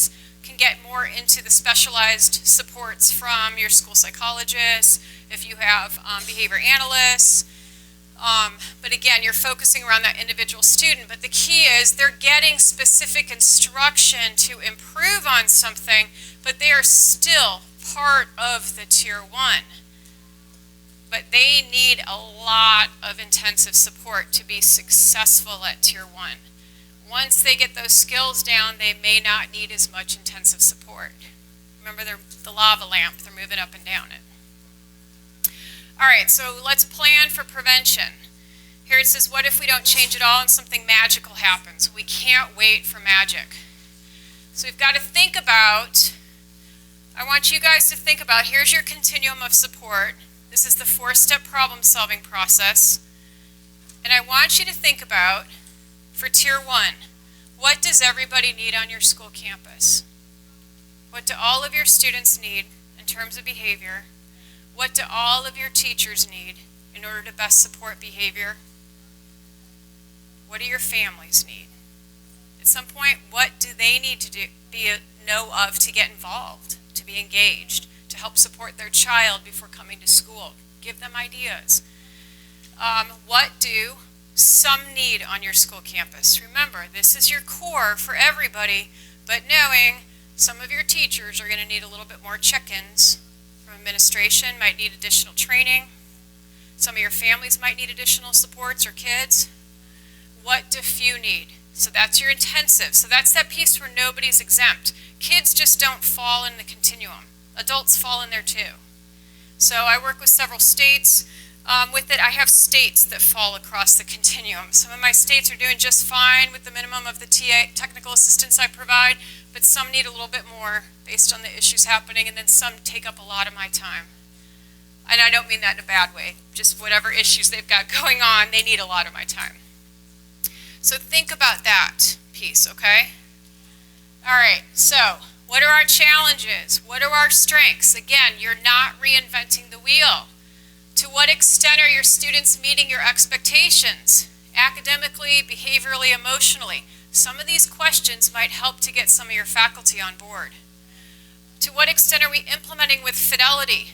get more into the specialized supports from your school psychologists, if you have behavior analysts. But again, you're focusing around that individual student. But the key is they're getting specific instruction to improve on something, but they are still part of the Tier 1. But they need a lot of intensive support to be successful at Tier 1. Once they get those skills down, they may not need as much intensive support. Remember, they're the lava lamp, they're moving up and down it. All right, so let's plan for prevention. Here it says, what if we don't change at all and something magical happens? We can't wait for magic. So we've got to think about, I want you guys to think about, here's your continuum of support. This is the 4-step problem-solving process. And I want you to think about, for Tier 1, what does everybody need on your school campus? What do all of your students need in terms of behavior? What do all of your teachers need in order to best support behavior? What do your families need? At some point, what do they need to know of to get involved, to be engaged, to help support their child before coming to school? Give them ideas. What do some need on your school campus? Remember, this is your core for everybody, but knowing some of your teachers are going to need a little bit more check-ins from administration, might need additional training. Some of your families might need additional supports or kids. What do few need? So that's your intensive. So that's that piece where nobody's exempt. Kids just don't fall in the continuum. Adults fall in there too. So I work with several states. With it, I have states that fall across the continuum. Some of my states are doing just fine with the minimum of the TA, technical assistance I provide, but some need a little bit more based on the issues happening, and then some take up a lot of my time. And I don't mean that in a bad way. Just whatever issues they've got going on, they need a lot of my time. So think about that piece, okay? All right, so what are our challenges? What are our strengths? Again, you're not reinventing the wheel. To what extent are your students meeting your expectations? Academically, behaviorally, emotionally? Some of these questions might help to get some of your faculty on board. To what extent are we implementing with fidelity?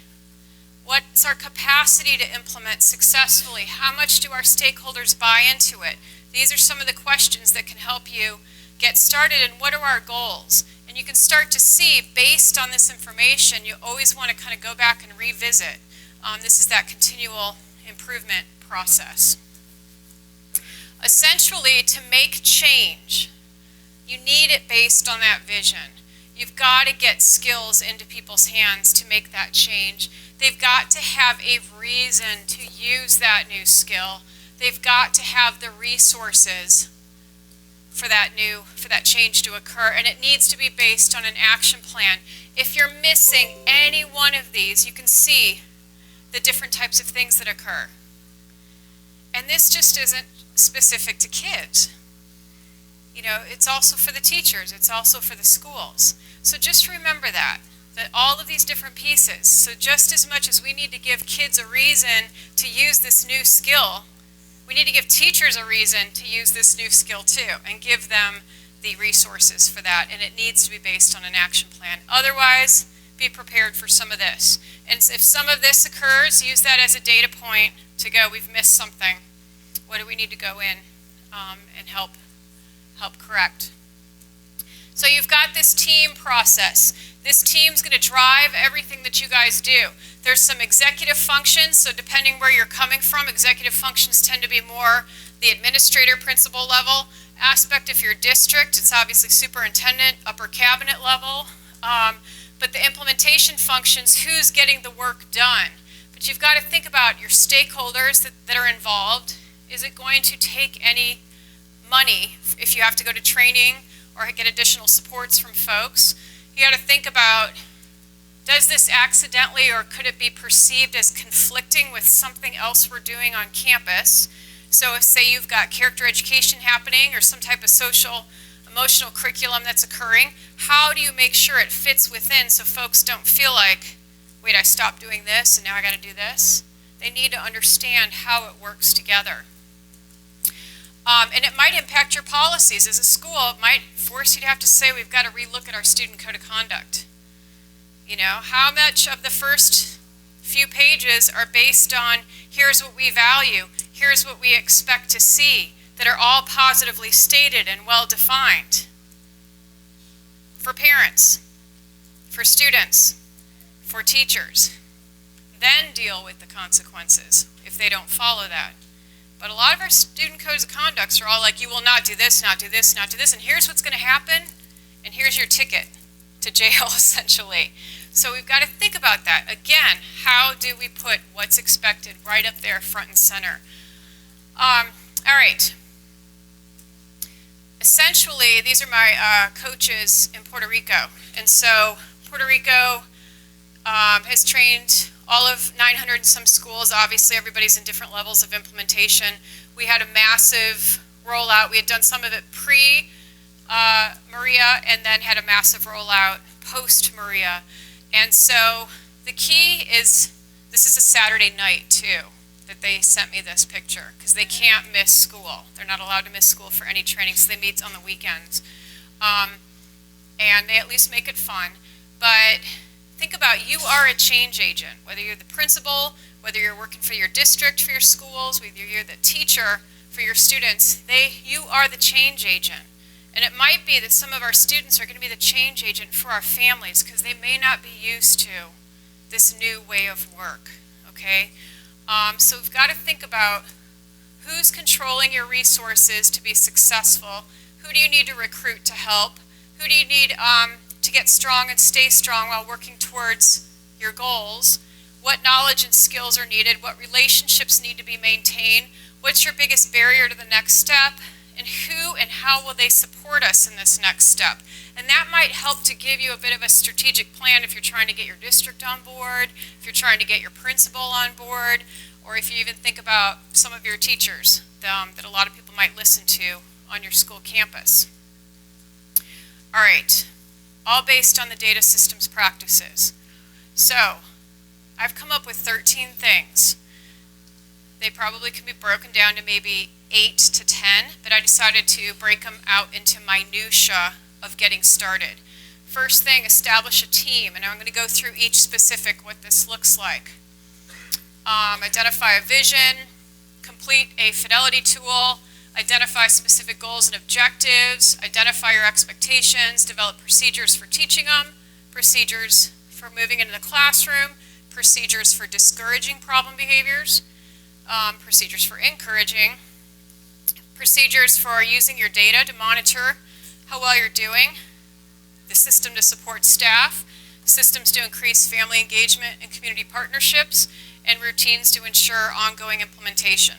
What's our capacity to implement successfully? How much do our stakeholders buy into it? These are some of the questions that can help you get started, and what are our goals? And you can start to see, based on this information, you always want to kind of go back and revisit. This is that continual improvement process. Essentially, to make change, you need it based on that vision. You've got to get skills into people's hands to make that change. They've got to have a reason to use that new skill. They've got to have the resources for that change to occur, and it needs to be based on an action plan. If you're missing any one of these, you can see the different types of things that occur. And this just isn't specific to kids. You know, it's also for the teachers, it's also for the schools. So just remember that all of these different pieces. So just as much as we need to give kids a reason to use this new skill, we need to give teachers a reason to use this new skill too, and give them the resources for that. And it needs to be based on an action plan. Otherwise, be prepared for some of this. And if some of this occurs, use that as a data point to go, we've missed something. What do we need to go in and help correct? So you've got this team process. This team's going to drive everything that you guys do. There's some executive functions, so depending where you're coming from, executive functions tend to be more the administrator, principal level aspect. If you're a district, it's obviously superintendent, upper cabinet level. But the implementation functions, who's getting the work done? But you've got to think about your stakeholders that are involved. Is it going to take any money if you have to go to training or get additional supports from folks? You got to think about, does this accidentally or could it be perceived as conflicting with something else we're doing on campus? So if, say, you've got character education happening or some type of social, emotional curriculum that's occurring, how do you make sure it fits within so folks don't feel like, wait, I stopped doing this and now I got to do this? They need to understand how it works together. And it might impact your policies. As a school, it might force you to have to say, we've got to relook at our student code of conduct. You know, how much of the first few pages are based on, here's what we value, here's what we expect to see, that are all positively stated and well defined for parents, for students, for teachers. Then deal with the consequences if they don't follow that. But a lot of our student codes of conduct are all like, you will not do this, not do this, not do this, and here's what's going to happen, and here's your ticket to jail, essentially. So we've got to think about that. Again, how do we put what's expected right up there front and center? All right. Essentially, these are my coaches in Puerto Rico. And so Puerto Rico has trained all of 900 and some schools. Obviously, everybody's in different levels of implementation. We had a massive rollout. We had done some of it pre-Maria and then had a massive rollout post-Maria. And so the key is, this is a Saturday night too, that they sent me this picture, because they can't miss school. They're not allowed to miss school for any training, so they meet on the weekends. And they at least make it fun. But think about, you are a change agent, whether you're the principal, whether you're working for your district, for your schools, whether you're the teacher for your students, you are the change agent. And it might be that some of our students are going to be the change agent for our families because they may not be used to this new way of work, okay? So we've got to think about who's controlling your resources to be successful, who do you need to recruit to help, who do you need to get strong and stay strong while working towards your goals, what knowledge and skills are needed, what relationships need to be maintained, what's your biggest barrier to the next step, and who and how will they support us in this next step. And that might help to give you a bit of a strategic plan if you're trying to get your district on board, if you're trying to get your principal on board, or if you even think about some of your teachers that a lot of people might listen to on your school campus. All right, all based on the data systems practices. So I've come up with 13 things. They probably can be broken down to maybe 8 to 10, but I decided to break them out into minutia of getting started. First thing, establish a team, and I'm going to go through each specific what this looks like. Identify a vision, complete a Fidelity tool, identify specific goals and objectives, identify your expectations, develop procedures for teaching them, procedures for moving into the classroom, procedures for discouraging problem behaviors, procedures for encouraging, procedures for using your data to monitor how well you're doing, the system to support staff, systems to increase family engagement and community partnerships, and routines to ensure ongoing implementation.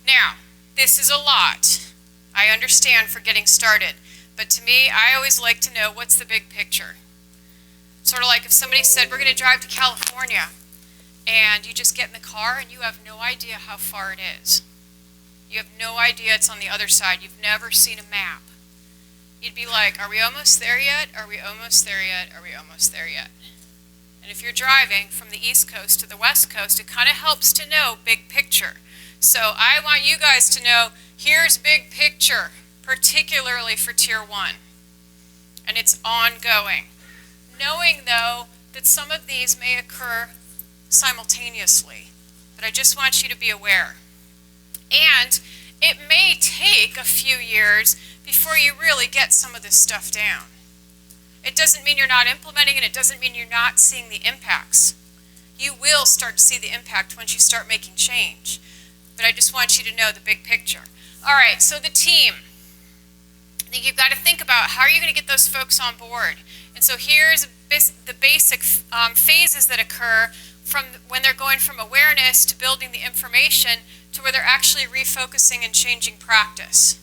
Now, this is a lot, I understand, for getting started, but to me, I always like to know what's the big picture. Sort of like if somebody said, we're going to drive to California, and you just get in the car and you have no idea how far it is. You have no idea it's on the other side. You've never seen a map. You'd be like, are we almost there yet? Are we almost there yet? Are we almost there yet? And if you're driving from the East Coast to the West Coast, it kind of helps to know big picture. So I want you guys to know, here's big picture, particularly for Tier 1. And it's ongoing. Knowing, though, that some of these may occur simultaneously. But I just want you to be aware. And it may take a few years before you really get some of this stuff down. It doesn't mean you're not implementing it. It doesn't mean you're not seeing the impacts. You will start to see the impact once you start making change. But I just want you to know the big picture. All right, so the team. I think you've got to think about how are you going to get those folks on board. And so here's the basic phases that occur from when they're going from awareness to building the information to where they're actually refocusing and changing practice.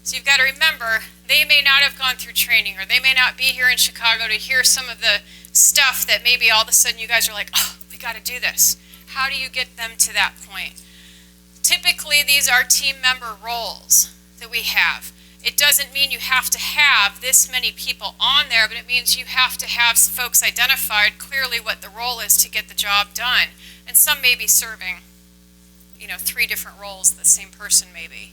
So you've got to remember, they may not have gone through training, or they may not be here in Chicago to hear some of the stuff that maybe all of a sudden you guys are like, oh, we got to do this. How do you get them to that point? Typically, these are team member roles that we have. It doesn't mean you have to have this many people on there, but it means you have to have folks identified clearly what the role is to get the job done. And some may be serving, 3 different roles, the same person maybe.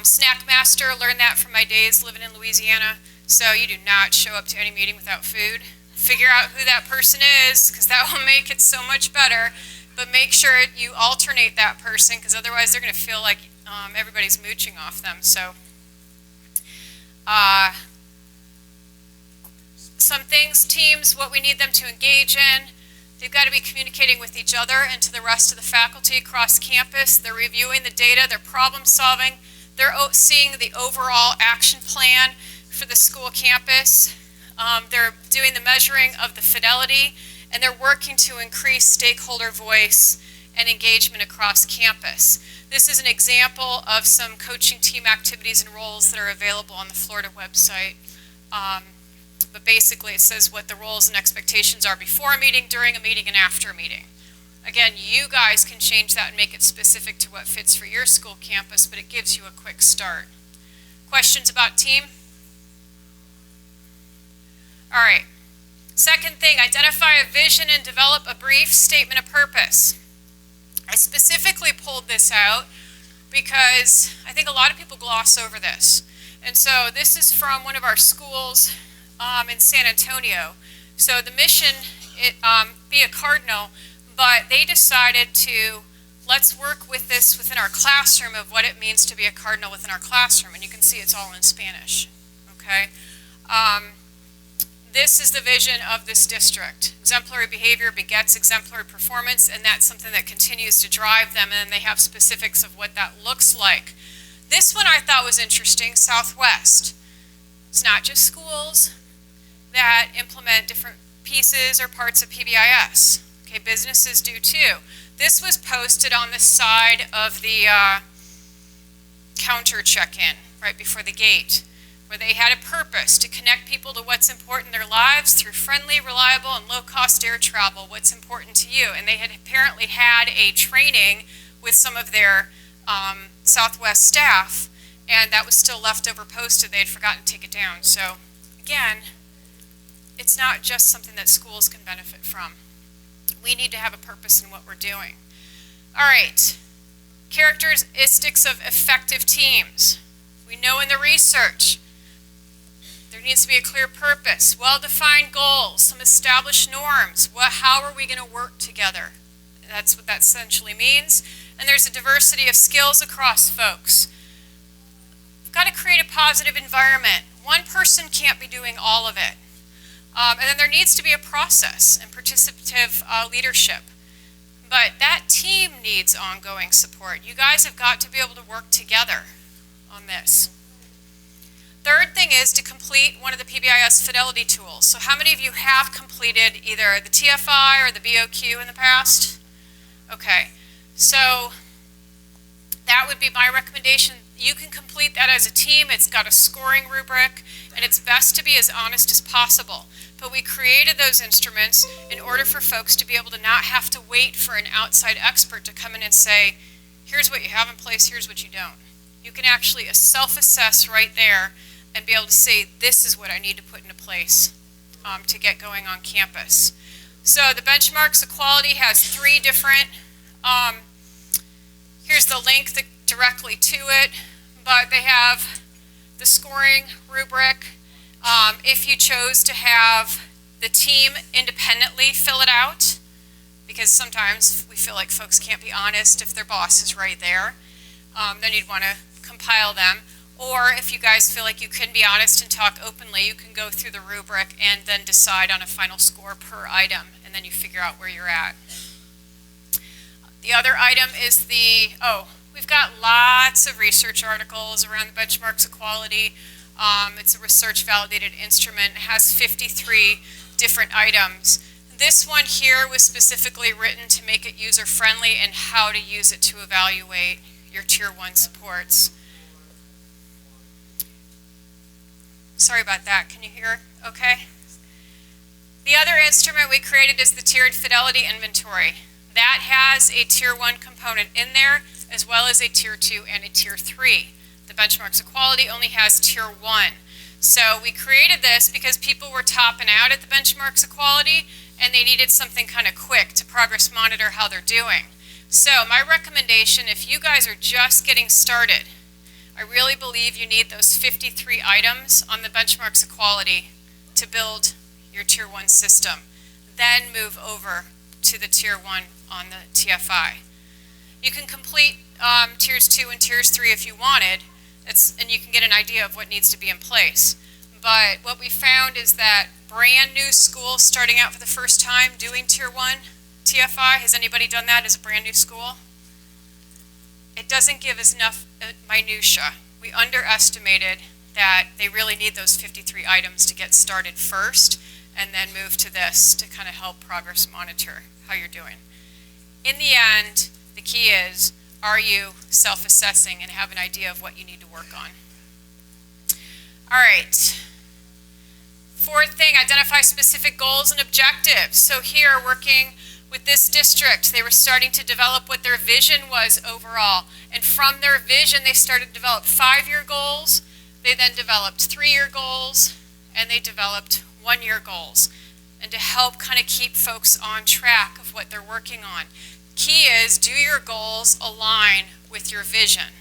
Snack master, learned that from my days living in Louisiana. So you do not show up to any meeting without food. Figure out who that person is, because that will make it so much better. But make sure you alternate that person, because otherwise they're going to feel like everybody's mooching off them. So some things, teams, what we need them to engage in. They've got to be communicating with each other and to the rest of the faculty across campus. They're reviewing the data, they're problem solving, they're seeing the overall action plan for the school campus. They're doing the measuring of the fidelity, and they're working to increase stakeholder voice and engagement across campus. This is an example of some coaching team activities and roles that are available on the Florida website. But basically it says what the roles and expectations are before a meeting, during a meeting, and after a meeting. Again, you guys can change that and make it specific to what fits for your school campus, but it gives you a quick start. Questions about team? All right. Second thing, identify a vision and develop a brief statement of purpose. I specifically pulled this out because I think a lot of people gloss over this. And so this is from one of our schools in San Antonio. So the mission, be a cardinal, but they decided to, let's work with this within our classroom of what it means to be a cardinal within our classroom. And you can see it's all in Spanish, okay? This is the vision of this district. Exemplary behavior begets exemplary performance, and that's something that continues to drive them, and they have specifics of what that looks like. This one I thought was interesting, Southwest. It's not just schools that implement different pieces or parts of PBIS. Okay, businesses do too. This was posted on the side of the counter check-in, right before the gate, where they had a purpose to connect people to what's important in their lives through friendly, reliable, and low-cost air travel, what's important to you. And they had apparently had a training with some of their Southwest staff, and that was still left over posted. They had forgotten to take it down. So, again, it's not just something that schools can benefit from. We need to have a purpose in what we're doing. All right, characteristics of effective teams. We know in the research, there needs to be a clear purpose, well-defined goals, some established norms. How are we going to work together? That's what that essentially means. And there's a diversity of skills across folks. We've got to create a positive environment. One person can't be doing all of it. And then there needs to be a process and participative leadership. But that team needs ongoing support. You guys have got to be able to work together on this. Third thing is to complete one of the PBIS Fidelity tools. So how many of you have completed either the TFI or the BOQ in the past? Okay, so that would be my recommendation. You can complete that as a team. It's got a scoring rubric, and it's best to be as honest as possible. But we created those instruments in order for folks to be able to not have to wait for an outside expert to come in and say, here's what you have in place, here's what you don't. You can actually self-assess right there and be able to say, this is what I need to put into place to get going on campus. So the benchmarks equality has 3 different, here's the link directly to it, but they have the scoring rubric. If you chose to have the team independently fill it out, because sometimes we feel like folks can't be honest if their boss is right there, then you'd want to compile them. Or if you guys feel like you can be honest and talk openly, you can go through the rubric and then decide on a final score per item, and then you figure out where you're at. The other item is we've got lots of research articles around the benchmarks equality. It's a research-validated instrument. It has 53 different items. This one here was specifically written to make it user-friendly and how to use it to evaluate your Tier 1 supports. Sorry about that. Can you hear okay? The other instrument we created is the Tiered Fidelity Inventory. That has a Tier 1 component in there, as well as a Tier 2 and a Tier 3. The benchmarks equality only has Tier 1. So we created this because people were topping out at the benchmarks equality, and they needed something kind of quick to progress monitor how they're doing. So my recommendation, if you guys are just getting started, I really believe you need those 53 items on the benchmarks equality to build your Tier 1 system. Then move over to the Tier 1 on the TFI. You can complete Tiers 2 and Tiers 3 if you wanted, and you can get an idea of what needs to be in place. But what we found is that brand new schools starting out for the first time doing Tier 1 TFI, has anybody done that as a brand new school? It doesn't give us enough minutia. We underestimated that they really need those 53 items to get started first, and then move to this to kind of help progress monitor how you're doing. In the end, the key is, are you self-assessing and have an idea of what you need to work on? All right. Fourth thing, identify specific goals and objectives. So here, working with this district, they were starting to develop what their vision was overall. And from their vision, they started to develop 5-year goals. They then developed 3-year goals, and they developed 1-year goals. And to help kind of keep folks on track of what they're working on. Key is, do your goals align with your vision?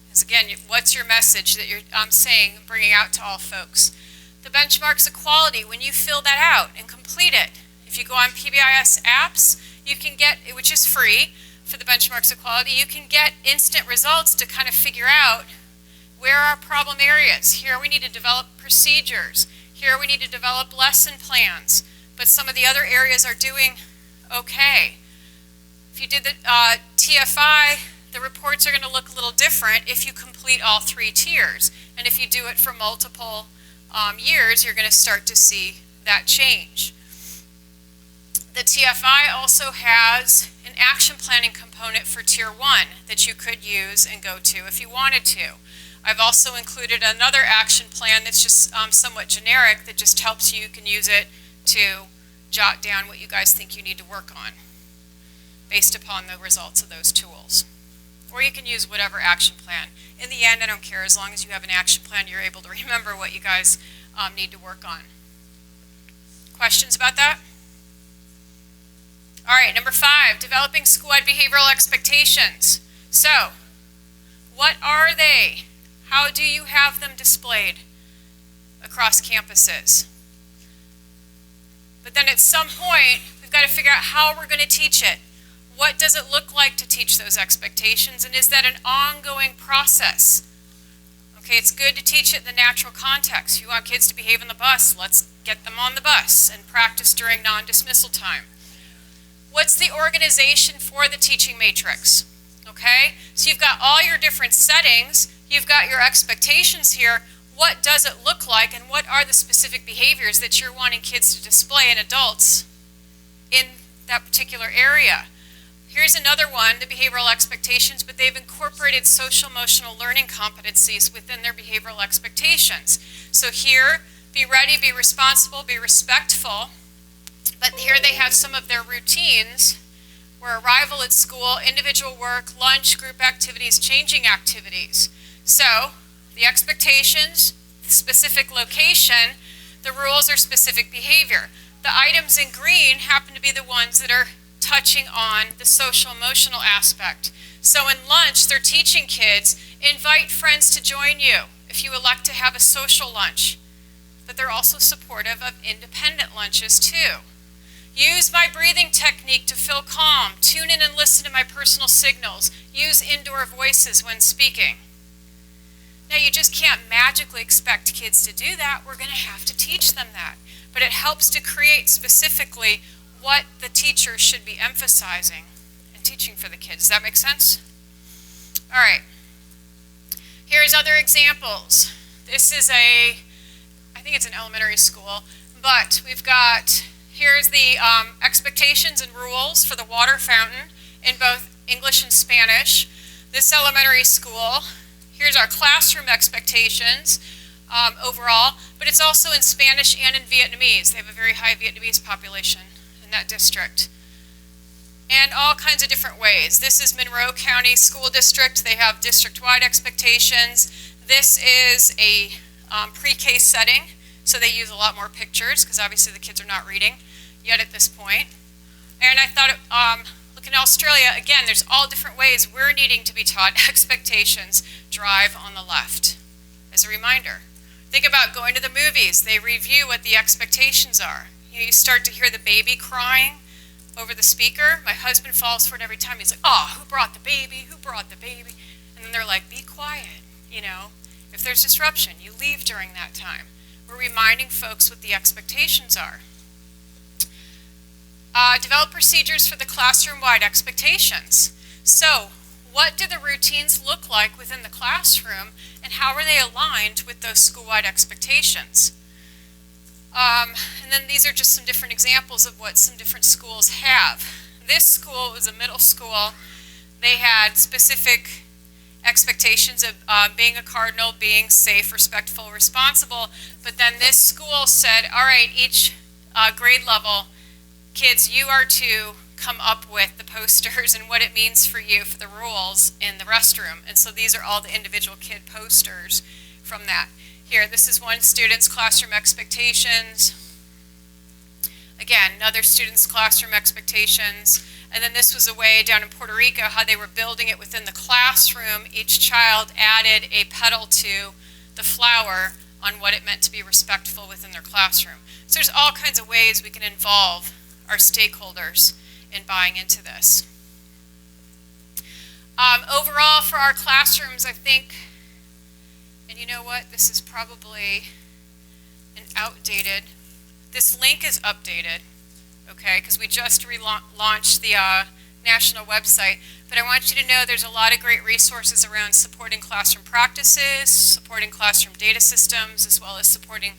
Because again, what's your message that you're saying, bringing out to all folks? The benchmarks equality, when you fill that out and complete it, if you go on PBIS apps, you can get, which is free for the benchmarks equality, you can get instant results to kind of figure out where are problem areas. Here we need to develop procedures. Here we need to develop lesson plans. But some of the other areas are doing okay. If you did the TFI, the reports are going to look a little different if you complete all 3 tiers. And if you do it for multiple years, you're going to start to see that change. The TFI also has an action planning component for Tier 1 that you could use and go to if you wanted to. I've also included another action plan that's just somewhat generic that just helps you. You can use it to jot down what you guys think you need to work on based upon the results of those tools. Or you can use whatever action plan. In the end, I don't care. As long as you have an action plan, you're able to remember what you guys need to work on. Questions about that? All right, number 5, developing school-wide behavioral expectations. So, what are they? How do you have them displayed across campuses? But then at some point, we've got to figure out how we're going to teach it. What does it look like to teach those expectations, and is that an ongoing process? Okay, it's good to teach it in the natural context. If you want kids to behave on the bus, let's get them on the bus and practice during non-dismissal time. What's the organization for the teaching matrix? Okay, so you've got all your different settings, you've got your expectations here. What does it look like, and what are the specific behaviors that you're wanting kids to display and adults in that particular area? Here's another one, the behavioral expectations, but they've incorporated social emotional learning competencies within their behavioral expectations. So here, be ready, be responsible, be respectful, but here they have some of their routines where arrival at school, individual work, lunch, group activities, changing activities. So the expectations, the specific location, the rules are specific behavior. The items in green happen to be the ones that are touching on the social emotional aspect. So in lunch, they're teaching kids, invite friends to join you if you elect to have a social lunch. But they're also supportive of independent lunches too. Use my breathing technique to feel calm. Tune in and listen to my personal signals. Use indoor voices when speaking. Now, you just can't magically expect kids to do that. We're going to have to teach them that. But it helps to create specifically what the teacher should be emphasizing and teaching for the kids. Does that make sense? All right. Here's other examples. This is I think it's an elementary school, but we've got, here's the expectations and rules for the water fountain in both English and Spanish. This elementary school, here's our classroom expectations overall, but it's also in Spanish and in Vietnamese. They have a very high Vietnamese population in that district. And all kinds of different ways. This is Monroe County School District. They have district-wide expectations. This is a pre-K setting, so they use a lot more pictures because obviously the kids are not reading yet at this point. And I thought, look in Australia, again, there's all different ways we're needing to be taught expectations. Drive on the left as a reminder. Think about going to the movies. They review what the expectations are. You start to hear the baby crying over the speaker. My husband falls for it every time. He's like, oh, who brought the baby? Who brought the baby? And then they're like, be quiet. You know, if there's disruption, you leave during that time. We're reminding folks what the expectations are. Develop procedures for the classroom-wide expectations. So, what do the routines look like within the classroom, and how are they aligned with those school-wide expectations? And then these are just some different examples of what some different schools have. This school was a middle school. They had specific expectations of being a cardinal, being safe, respectful, responsible. But then this school said, all right, each grade level, kids, you are to come up with the posters and what it means for you for the rules in the restroom. And so these are all the individual kid posters from that. Here, this is one student's classroom expectations. Again, another student's classroom expectations. And then this was a way down in Puerto Rico how they were building it within the classroom. Each child added a petal to the flower on what it meant to be respectful within their classroom. So there's all kinds of ways we can involve our stakeholders in buying into this. Overall, for our classrooms, I think, and you know what, this is probably an outdated, this link is updated, okay, because we just relaunched the national website, but I want you to know there's a lot of great resources around supporting classroom practices, supporting classroom data systems, as well as supporting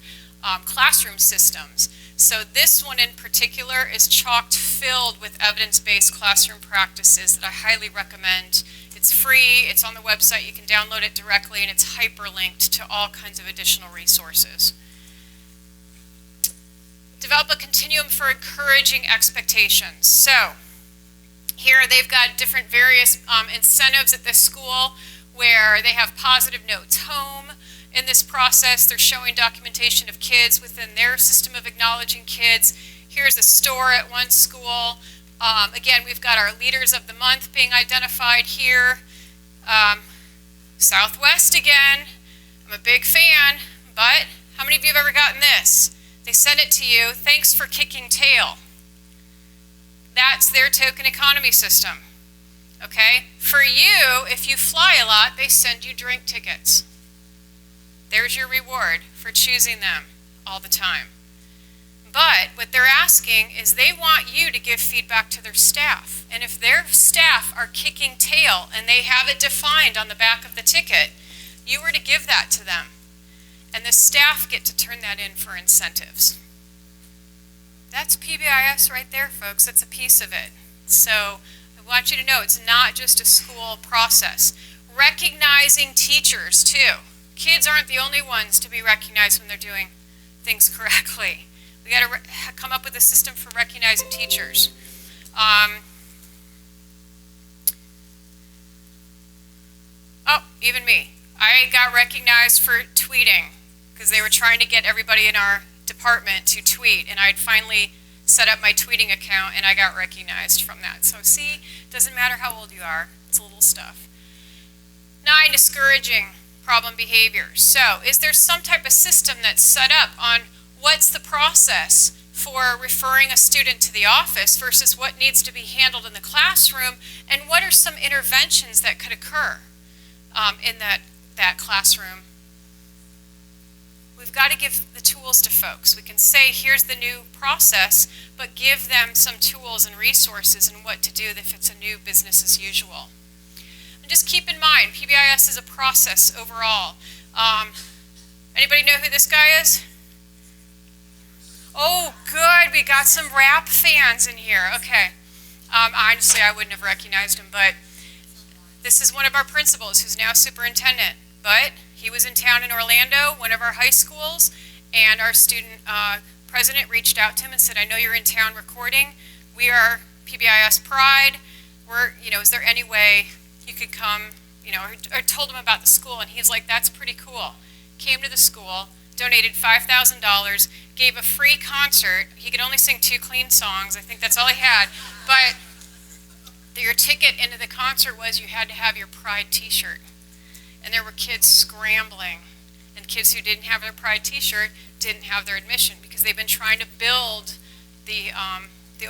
classroom systems. So this one in particular is chocked filled with evidence-based classroom practices that I highly recommend. It's free, it's on the website, you can download it directly, and it's hyperlinked to all kinds of additional resources. Develop a continuum for encouraging expectations. So here they've got different various incentives at this school where they have positive notes home. In this process, they're showing documentation of kids within their system of acknowledging kids. Here's a store at one school. Again, we've got our leaders of the month being identified here. Southwest again. I'm a big fan, but how many of you have ever gotten this? They send it to you, thanks for kicking tail. That's their token economy system. Okay? For you, if you fly a lot, they send you drink tickets. There's your reward for choosing them all the time. But what they're asking is they want you to give feedback to their staff. And if their staff are kicking tail and they have it defined on the back of the ticket, you were to give that to them. And the staff get to turn that in for incentives. That's PBIS right there, folks. That's a piece of it. So I want you to know it's not just a school process. Recognizing teachers, too. Kids aren't the only ones to be recognized when they're doing things correctly. We got to come up with a system for recognizing teachers. Even me. I got recognized for tweeting because they were trying to get everybody in our department to tweet, and I'd finally set up my tweeting account, and I got recognized from that. So see, doesn't matter how old you are. It's a little stuff. 9, discouraging problem behaviors. So is there some type of system that's set up on what's the process for referring a student to the office versus what needs to be handled in the classroom, and what are some interventions that could occur in that classroom? We've got to give the tools to folks. We can say, here's the new process, but give them some tools and resources and what to do if it's a new business as usual. And just keep in mind, PBIS is a process overall. Anybody know who this guy is? Oh, good. We got some rap fans in here. Okay. Honestly, I wouldn't have recognized him, but this is one of our principals who's now superintendent. But he was in town in Orlando, one of our high schools, and our student president reached out to him and said, I know you're in town recording. We are PBIS Pride. Is there any way you could come, or told him about the school, and he's like, that's pretty cool. Came to the school, donated $5,000, gave a free concert. He could only sing 2 clean songs. I think that's all he had. But your ticket into the concert was you had to have your Pride t-shirt. And there were kids scrambling. And kids who didn't have their Pride t-shirt didn't have their admission because they've been trying to build the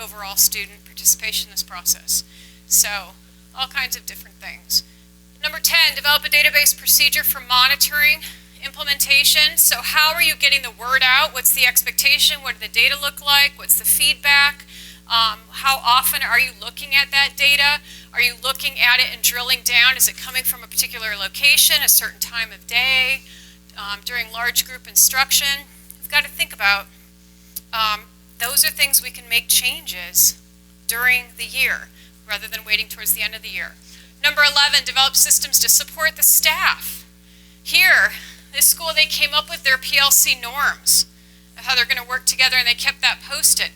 overall student participation in this process. So all kinds of different things. Number 10, develop a database procedure for monitoring implementation. So how are you getting the word out? What's the expectation? What do the data look like? What's the feedback? How often are you looking at that data? Are you looking at it and drilling down? Is it coming from a particular location, a certain time of day, during large group instruction? We've got to think about those are things we can make changes during the year rather than waiting towards the end of the year. Number 11, develop systems to support the staff. Here, this school, they came up with their PLC norms, how they're going to work together, and they kept that posted.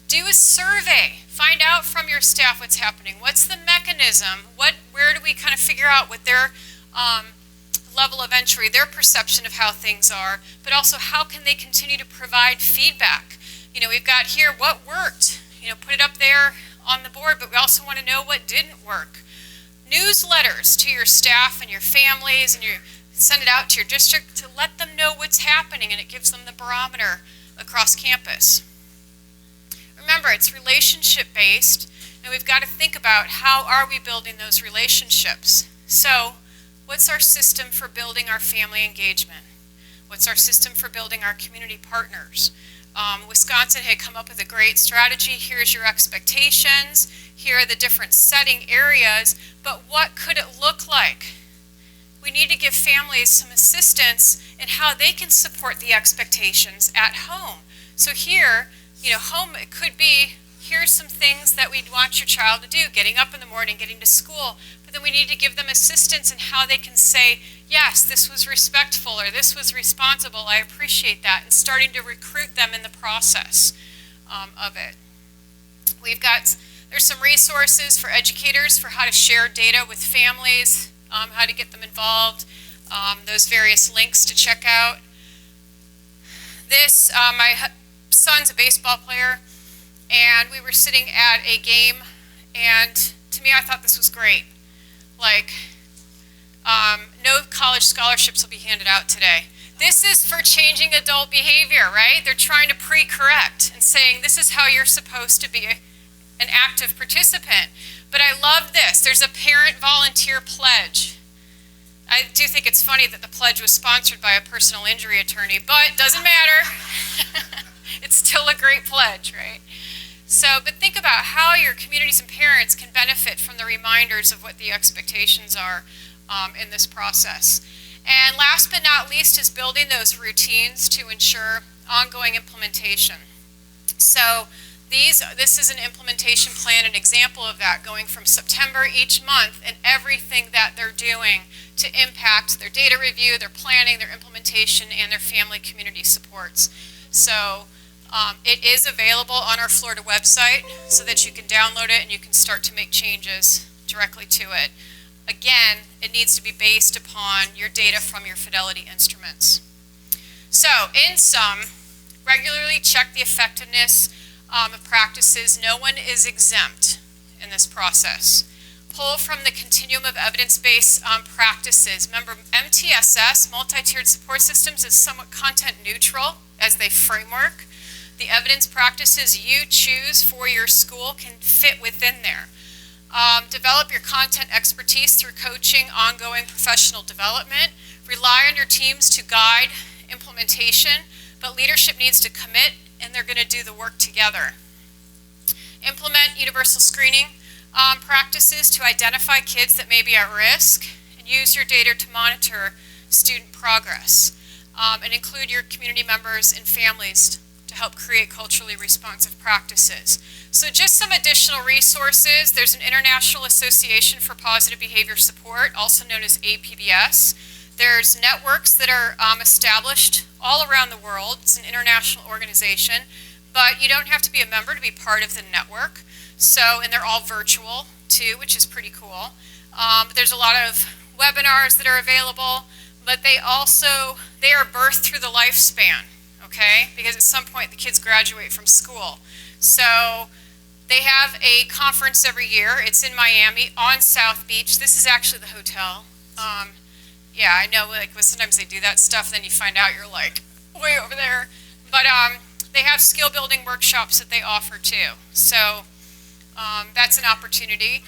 Do a survey. Find out from your staff what's happening. What's the mechanism? Where do we kind of figure out what their level of entry, their perception of how things are, but also how can they continue to provide feedback? We've got here what worked. Put it up there on the board, but we also want to know what didn't work. Newsletters to your staff and your families, and you send it out to your district to let them know what's happening, and it gives them the barometer across campus. Remember, it's relationship-based, and we've got to think about how are we building those relationships. So, what's our system for building our family engagement? What's our system for building our community partners? Wisconsin had come up with a great strategy. Here's your expectations. Here are the different setting areas, but what could it look like? We need to give families some assistance in how they can support the expectations at home. So here, home, it could be, here's some things that we'd want your child to do, getting up in the morning, getting to school, but then we need to give them assistance in how they can say, yes, this was respectful, or this was responsible, I appreciate that, and starting to recruit them in the process of it. There's some resources for educators for how to share data with families, how to get them involved, those various links to check out. My son's a baseball player, and we were sitting at a game, and to me, I thought this was great. No college scholarships will be handed out today. This is for changing adult behavior, right? They're trying to pre-correct and saying this is how you're supposed to be an active participant. But I love this. There's a parent volunteer pledge. I do think it's funny that the pledge was sponsored by a personal injury attorney, but doesn't matter. It's still a great pledge, right? So, but think about how your communities and parents can benefit from the reminders of what the expectations are in this process. And last but not least is building those routines to ensure ongoing implementation. So this is an implementation plan, an example of that, going from September each month and everything that they're doing to impact their data review, their planning, their implementation, and their family community supports. So it is available on our Florida website so that you can download it and you can start to make changes directly to it. Again, it needs to be based upon your data from your Fidelity instruments. So, in sum, regularly check the effectiveness of practices. No one is exempt in this process. Pull from the continuum of evidence-based practices. Remember, MTSS, multi-tiered support systems, is somewhat content neutral as they framework. The evidence practices you choose for your school can fit within there. Develop your content expertise through coaching, ongoing professional development. Rely on your teams to guide implementation, but leadership needs to commit and they're going to do the work together. Implement universal screening practices to identify kids that may be at risk and use your data to monitor student progress. And include your community members and families to help create culturally responsive practices. So just some additional resources. There's an International Association for Positive Behavior Support, also known as PBIS. There's networks that are established all around the world. It's an international organization, but you don't have to be a member to be part of the network. So, and they're all virtual too, which is pretty cool. There's a lot of webinars that are available, but they are birthed through the lifespan, okay? Because at some point the kids graduate from school. So they have a conference every year. It's in Miami on South Beach. This is actually the hotel. Yeah, I know, like, sometimes they do that stuff, then you find out you're like way over there. But they have skill building workshops that they offer too. So that's an opportunity.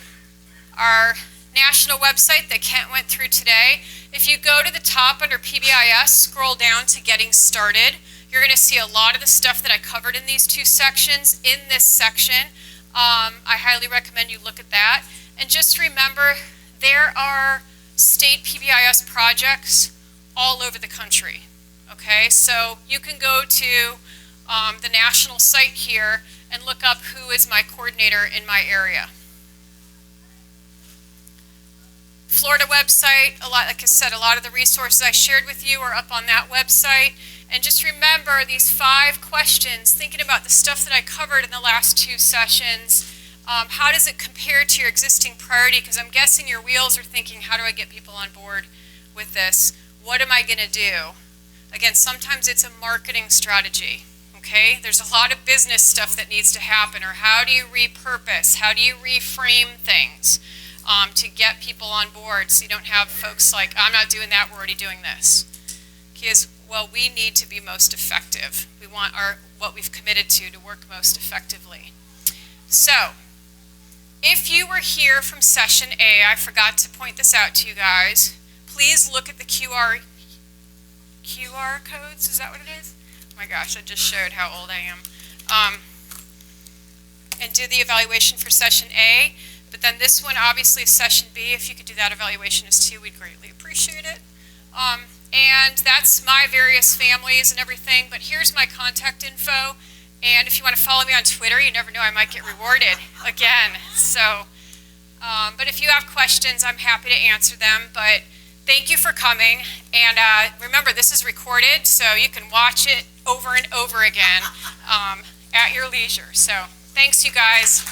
Our national website that Kent went through today, if you go to the top under PBIS, scroll down to Getting Started, you're going to see a lot of the stuff that I covered in these two sections in this section. I highly recommend you look at that. And just remember, there are state PBIS projects all over the country. Okay, so you can go to the national site here and look up who is my coordinator in my area. Florida website, like I said, a lot of the resources I shared with you are up on that website. And just remember these 5 questions, thinking about the stuff that I covered in the last 2 sessions. How does it compare to your existing priority? Because I'm guessing your wheels are thinking, how do I get people on board with this? What am I going to do? Again, sometimes it's a marketing strategy, okay? There's a lot of business stuff that needs to happen, or how do you repurpose? How do you reframe things to get people on board so you don't have folks like, I'm not doing that, we're already doing this. Because, well, we need to be most effective. We want what we've committed to work most effectively. So, if you were here from session A, I forgot to point this out to you guys, please look at the QR codes, is that what it is? Oh my gosh, I just showed how old I am. And do the evaluation for session A, but then this one obviously is session B. If you could do that evaluation as too, we'd greatly appreciate it. And that's my various families and everything, but here's my contact info. And if you want to follow me on Twitter, you never know, I might get rewarded again. So, but if you have questions, I'm happy to answer them. But thank you for coming. And remember, this is recorded, so you can watch it over and over again at your leisure. So thanks, you guys.